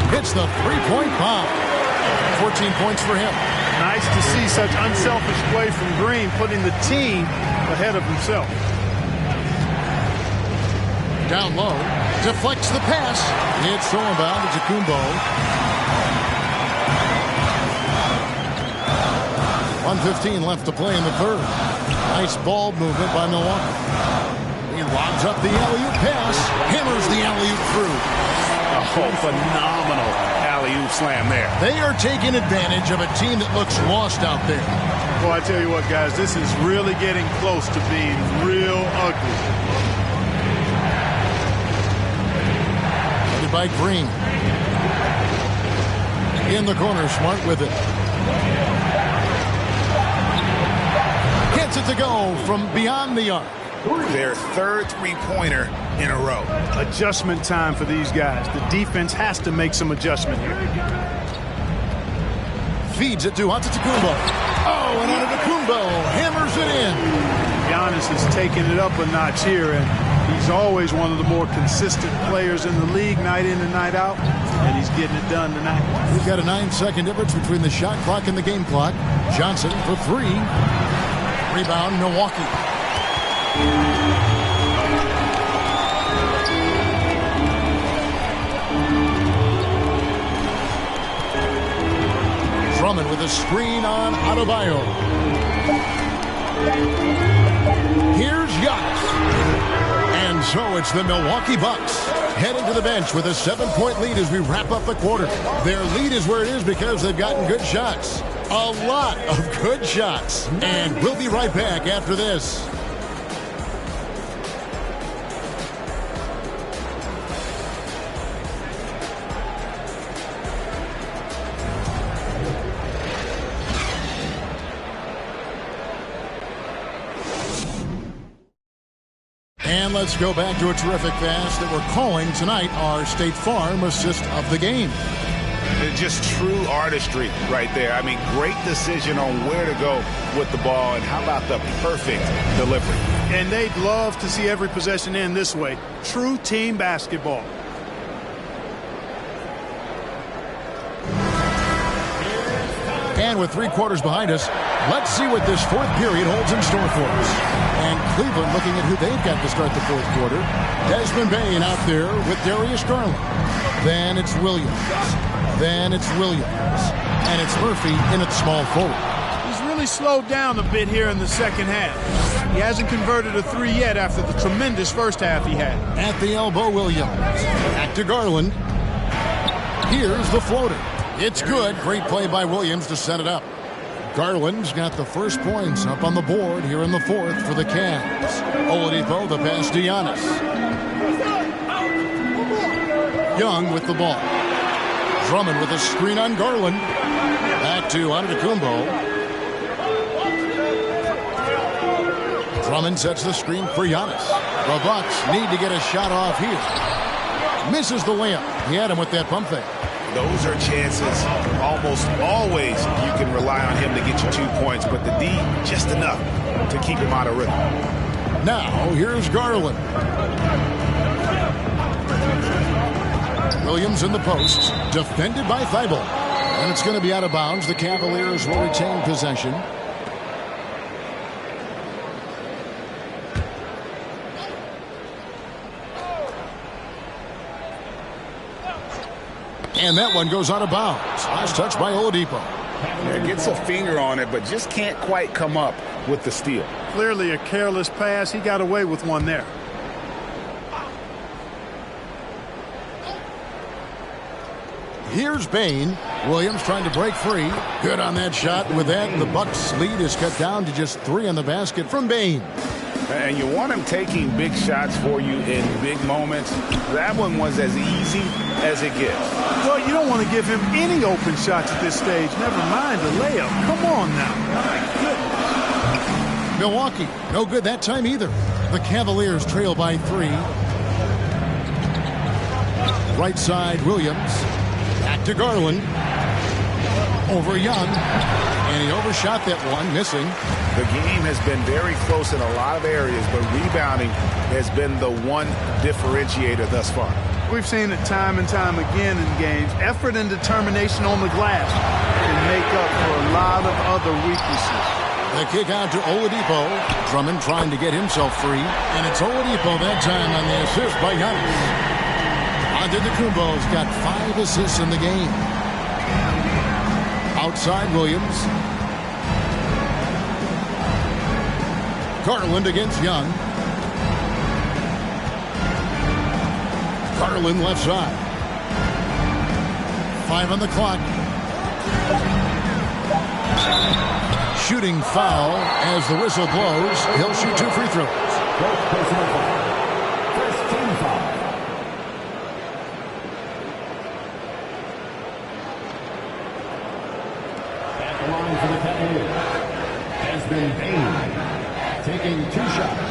hits the three-point bomb. 14 points for him. Nice to see such unselfish play from Green, putting the team ahead of himself. Down low, deflects the pass. It's thrown down to Antetokounmpo. 1:15 left to play in the third. Nice ball movement by Milwaukee. He lobs up the alley-oop pass, hammers the alley-oop through. Oh, phenomenal alley-oop slam there. They are taking advantage of a team that looks lost out there. Well, I tell you what, guys, this is really getting close to being real ugly. Headed by Green. In the corner, Smart with it. Gets it to go from beyond the arc. Their third three-pointer in a row. Adjustment time for these guys. The defense has to make some adjustment here. Feeds it to Antetokounmpo. Oh, and Antetokounmpo hammers it in. Giannis is taking it up a notch here, and he's always one of the more consistent players in the league, night in and night out, and he's getting it done tonight. We've got a 9-second difference between the shot clock and the game clock. Johnson for 3. Rebound, Milwaukee. Drummond with a screen on Adebayo. Here's Giannis. And so it's the Milwaukee Bucks heading to the bench with a 7-point lead as we wrap up the quarter. Their lead is where it is because they've gotten good shots. A lot of good shots. And we'll be right back after this. And let's go back to a terrific pass that we're calling tonight our State Farm assist of the game. It's just true artistry right there. I mean, great decision on where to go with the ball, and how about the perfect delivery. And they'd love to see every possession end this way. True team basketball. And with 3 quarters behind us, let's see what this fourth period holds in store for us. And Cleveland looking at who they've got to start the fourth quarter. Desmond Bain out there with Darius Garland. Then it's Williams. Then it's Williams. And it's Murphy in at small forward. He's really slowed down a bit here in the second half. He hasn't converted a 3 yet after the tremendous first half he had. At the elbow, Williams. Back to Garland. Here's the floater. It's good. Great play by Williams to set it up. Garland's got the first points up on the board here in the fourth for the Cavs. Oladipo the pass to Giannis. Young with the ball. Drummond with a screen on Garland. Back to Antetokounmpo. Drummond sets the screen for Giannis. The Bucks need to get a shot off here. Misses the layup. He had him with that pump fake. Those are chances almost always you can rely on him to get you 2 points, but the D, just enough to keep him out of rhythm. Now, here's Garland. Williams in the post, defended by Thibault. And it's going to be out of bounds. The Cavaliers will retain possession. And that one goes out of bounds. Last touch by Oladipo. Yeah, gets a finger on it, but just can't quite come up with the steal. Clearly a careless pass. He got away with one there. Here's Bain. Williams trying to break free. Good on that shot. With that, the Bucks' lead is cut down to just 3 on the basket from Bain. And you want him taking big shots for you in big moments. That one was as easy as it gets. Well, you don't want to give him any open shots at this stage. Never mind a layup. Come on now. My goodness. Milwaukee, no good that time either. The Cavaliers trail by 3. Right side, Williams. Back to Garland. Over Young. And he overshot that one, missing. The game has been very close in a lot of areas, but rebounding has been the one differentiator thus far. We've seen it time and time again in games. Effort and determination on the glass can make up for a lot of other weaknesses. The kick out to Oladipo. Drummond trying to get himself free. And it's Oladipo that time on the assist by Giannis. Antetokounmpo's got 5 assists in the game. Outside Williams. Garland against Young. Garland left side. 5 on the clock. Shooting foul as the whistle blows. He'll shoot 2 free throws. Personal foul. First team foul. At the line for the Cavaliers has been Bain, taking 2 shots.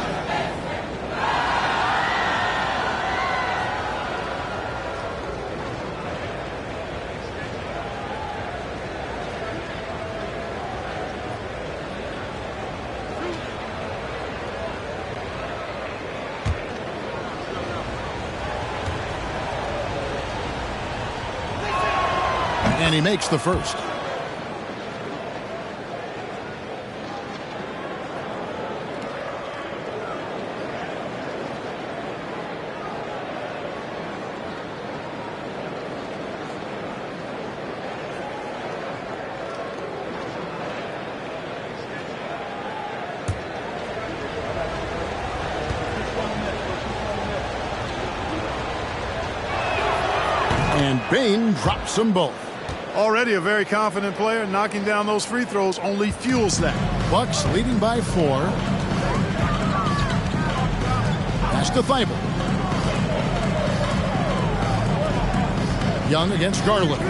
And he makes the first. And Bain drops them both. Already a very confident player. Knocking down those free throws only fuels that. Bucks leading by 4. Pass to Thibault. Young against Garland.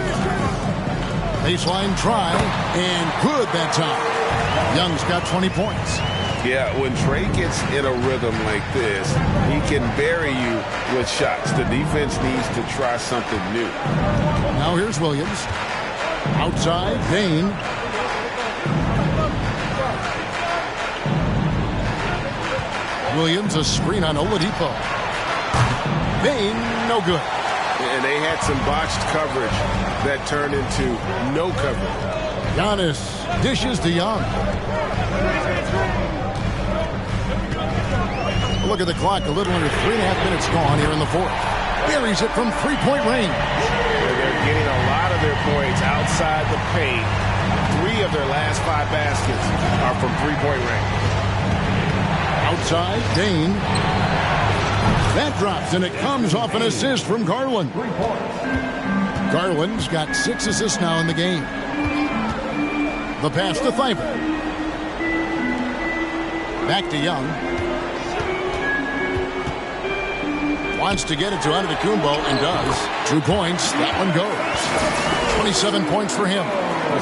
Baseline try, and good that time. Young's got 20 points. Yeah, when Trey gets in a rhythm like this, he can bury you with shots. The defense needs to try something new. Now here's Williams. Outside, Bain. Williams, a screen on Oladipo. Bain, no good. And they had some botched coverage that turned into no coverage. Giannis dishes to Young. Look at the clock, a little under 3.5 minutes gone here in the fourth. Buries it from 3-point range. They're getting a lot of their points outside the paint. 3 of their last 5 baskets are from 3-point range. Outside, Dane. That drops, and it comes off an assist from Garland. Garland's got 6 assists now in the game. The pass to Thibault. Back to Young. Wants to get it to Antetokounmpo and does. 2 points. That one goes. 27 points for him.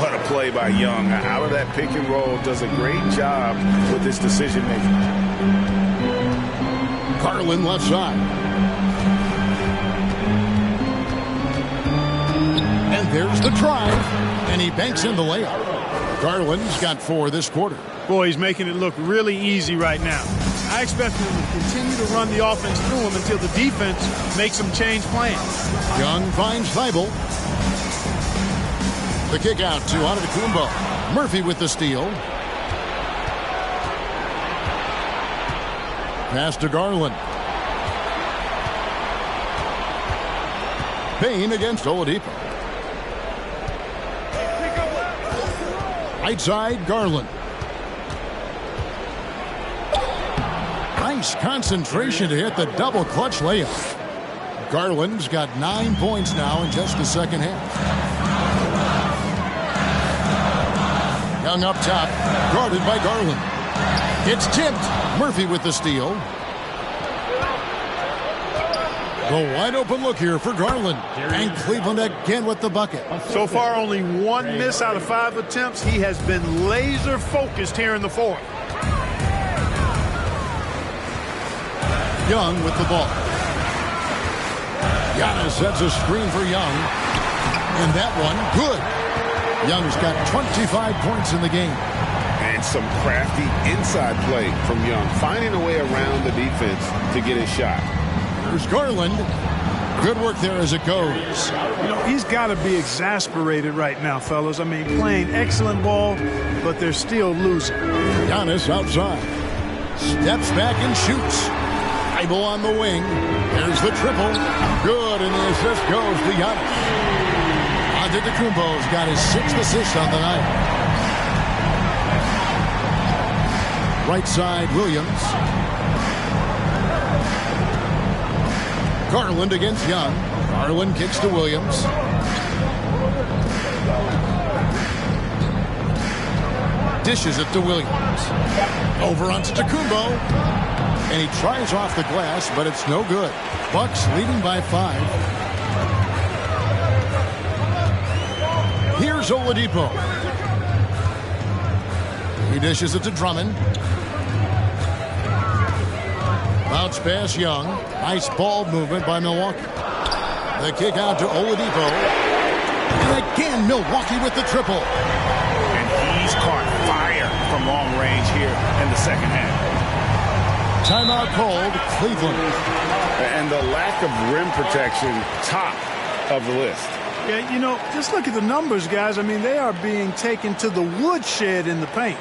What a play by Young. Out of that pick and roll, does a great job with his decision making. Garland left side. And there's the drive. And he banks in the layup. Garland's got 4 this quarter. Boy, he's making it look really easy right now. I expect him to continue to run the offense through him until the defense makes him change plans. Young finds Thibault. The kick out to Antetokounmpo. Murphy with the steal. Pass to Garland. Payne against Oladipo. Right side, Garland. Nice concentration to hit the double clutch layup. Garland's got 9 points now in just the second half. Young up top, guarded by Garland. It's tipped. Murphy with the steal. The wide open look here for Garland. And Cleveland again with the bucket. So far, only 1 miss out of 5 attempts. He has been laser focused here in the fourth. Young with the ball. Giannis sets a screen for Young. And that one, good. Young's got 25 points in the game. And some crafty inside play from Young, finding a way around the defense to get his shot. There's Garland. Good work there as it goes. You know, he's got to be exasperated right now, fellas. I mean, playing excellent ball, but they're still losing. Giannis outside. Steps back and shoots. Thibault on the wing. There's the triple. Good, and the assist goes to Giannis. Antetokounmpo's got his 6th assist on the night. Right side, Williams. Garland against Young. Garland kicks to Williams. Dishes it to Williams. Over on Antetokounmpo. And he tries off the glass, but it's no good. Bucks leading by 5. Here's Oladipo. He dishes it to Drummond. Bounce pass Young. Nice ball movement by Milwaukee. The kick out to Oladipo. And again, Milwaukee with the triple. And he's caught fire from long range here in the second half. Timeout called, Cleveland. And the lack of rim protection, top of the list. Yeah, you know, just look at the numbers, guys. I mean, they are being taken to the woodshed in the paint.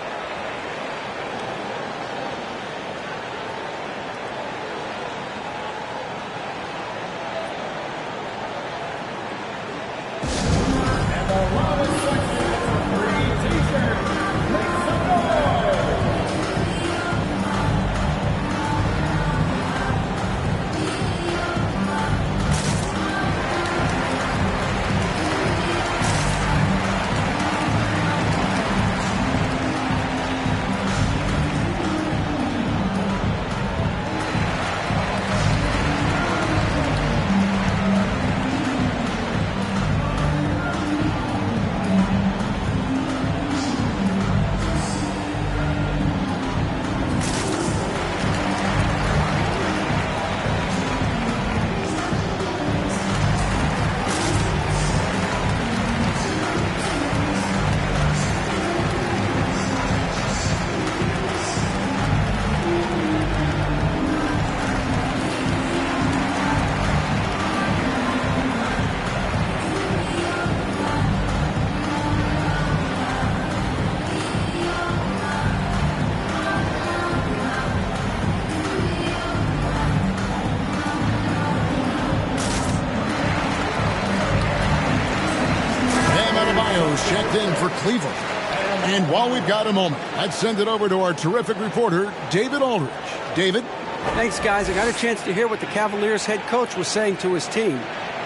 Checked in for Cleveland. And while we've got a moment, let's send it over to our terrific reporter, David Aldridge. David? Thanks, guys. I got a chance to hear what the Cavaliers head coach was saying to his team.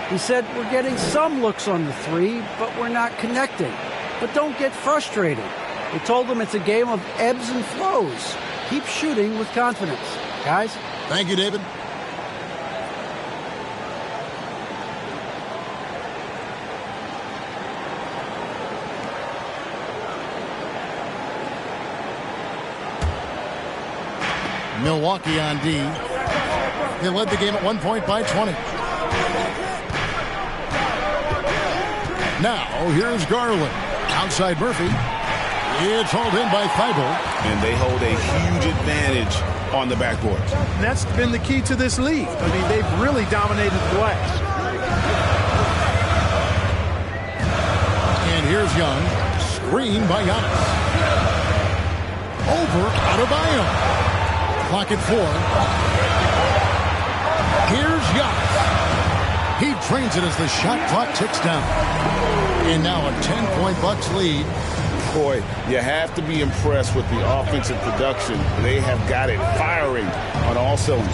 He said, we're getting some looks on the three, but we're not connecting. But don't get frustrated. They told him it's a game of ebbs and flows. Keep shooting with confidence. Guys? Thank you, David. Milwaukee on D. They led the game at 1 point by 20. Now, here's Garland. Outside Murphy. It's hauled in by Thibault. And they hold a huge advantage on the backboard. And that's been the key to this league. I mean, they've really dominated the glass. And here's Young. Screen by Giannis. Over Adebayo. Clock at 4. Here's Giannis. He drains it as the shot clock ticks down. And now a 10-point Bucks lead. Boy, you have to be impressed with the offensive production. They have got it firing on all cylinders.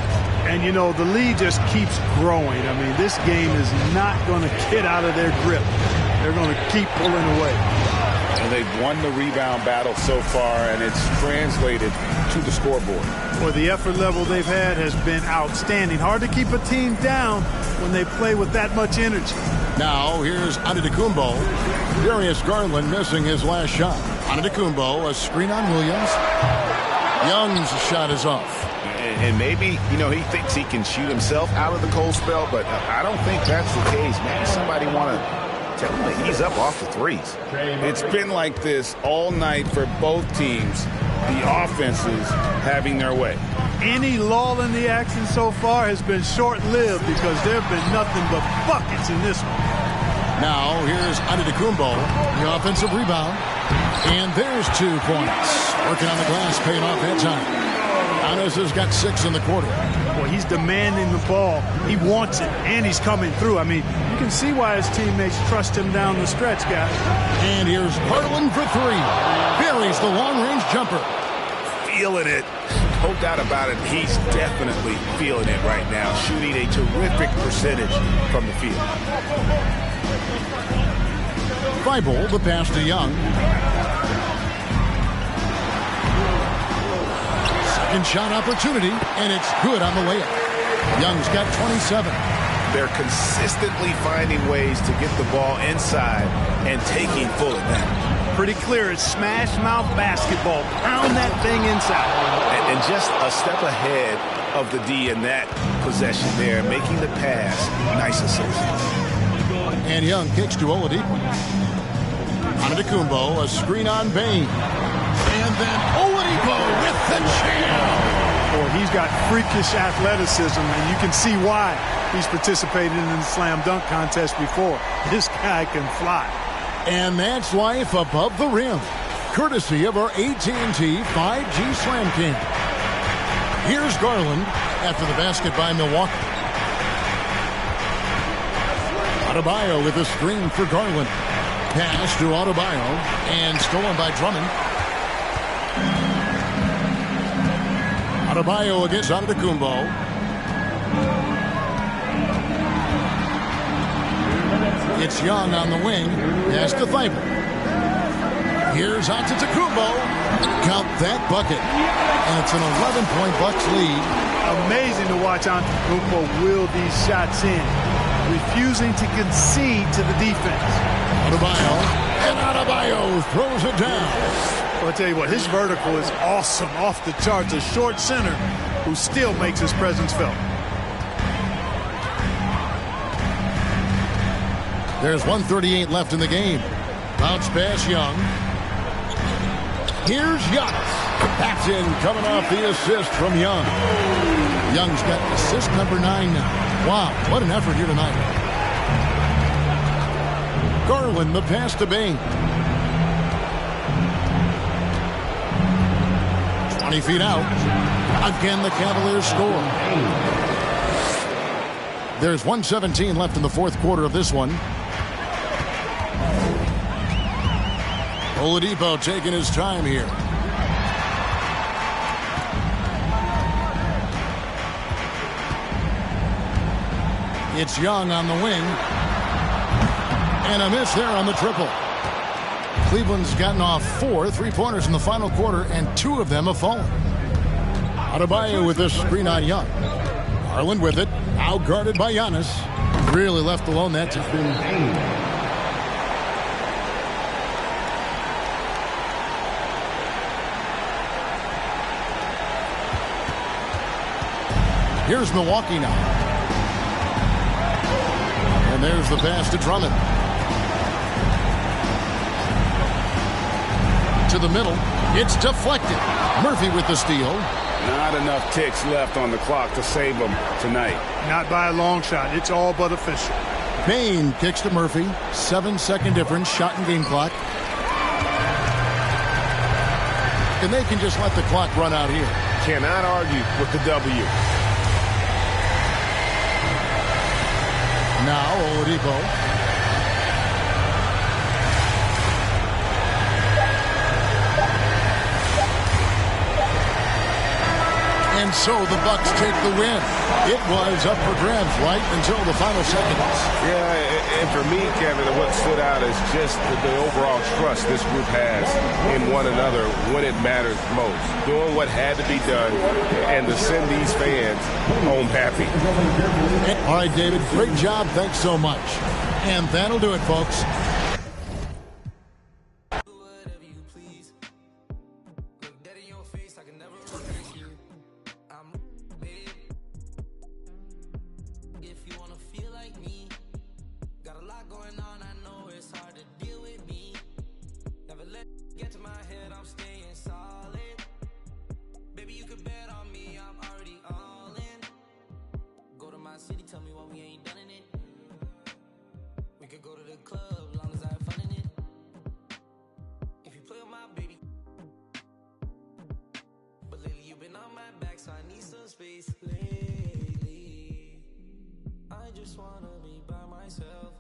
And, you know, the lead just keeps growing. I mean, this game is not going to get out of their grip. They're going to keep pulling away. And they've won the rebound battle so far, and it's translated to the scoreboard. Well, the effort level they've had has been outstanding. Hard to keep a team down when they play with that much energy. Now, here's Antetokounmpo. Darius Garland missing his last shot. Antetokounmpo, a screen on Williams. Young's shot is off. And maybe, you know, he thinks he can shoot himself out of the cold spell, but I don't think that's the case. Maybe somebody want to tell him to ease up off the threes. It's been like this all night for both teams. The offenses having their way. Any lull in the action so far has been short-lived because there have been nothing but buckets in this one. Now, here's Antetokounmpo, the offensive rebound. And there's 2 points. Working on the glass, paying off that time. Giannis has got 6 in the quarter. Well, he's demanding the ball. He wants it, and he's coming through. I mean, you can see why his teammates trust him down the stretch, guys. And here's Garland for 3. Buries the long-range jumper. Feeling it. No doubt about it. He's definitely feeling it right now. Shooting a terrific percentage from the field. Thibault, the pass to Young. Second shot opportunity, and it's good on the layup. Young's got 27. They're consistently finding ways to get the ball inside and taking full advantage. Pretty clear. It's smash mouth basketball. Pound that thing inside. And just a step ahead of the D in that possession there, making the pass. Nice assist. And Young kicks to Oladipo. Antetokounmpo, a screen on Bane. And then Oladipo with the jam. Boy, he's got freakish athleticism, and you can see why he's participated in the slam dunk contest before. This guy can fly. And that's life above the rim, courtesy of our AT&T 5G Slam King. Here's Garland after the basket by Milwaukee. Adebayo with a screen for Garland. Pass to Adebayo and stolen by Drummond. Adebayo against Antetokounmpo. It's Young on the wing. Pass to Thibault. Here's Antetokounmpo. Count that bucket. And it's an 11-point Bucks lead. Amazing to watch Antetokounmpo will these shots in. Refusing to concede to the defense. Adebayo. And Adebayo throws it down. Well, I'll tell you what, his vertical is awesome. Off the charts. A short center who still makes his presence felt. There's 1:38 left in the game. Bounce pass Young. Here's Giannis. That's in, coming off the assist from Young. Young's got assist number 9 now. Wow, what an effort here tonight. Garland, the pass to Bane. 20 feet out. Again, the Cavaliers score. There's 1:17 left in the fourth quarter of this one. Oladipo taking his time here. It's Young on the wing. And a miss there on the triple. Cleveland's gotten off 4 3-pointers in the final quarter, and 2 of them have fallen. Adebayo with this screen on Young. Garland with it. Out guarded by Giannis. Really left alone that time. Here's Milwaukee now. And there's the pass to Drummond. To the middle. It's deflected. Murphy with the steal. Not enough ticks left on the clock to save them tonight. Not by a long shot. It's all but official. Payne kicks to Murphy. 7-second difference. Shot and game clock. And they can just let the clock run out here. Cannot argue with the W. Now Oladipo. And so the Bucks take the win. It was up for grabs right until the final seconds. Yeah, and for me, Kevin, what stood out is just the overall trust this group has in one another when it matters most. Doing what had to be done and to send these fans home happy. All right, David, great job. Thanks so much. And that'll do it, folks. Space lately, I just wanna be by myself.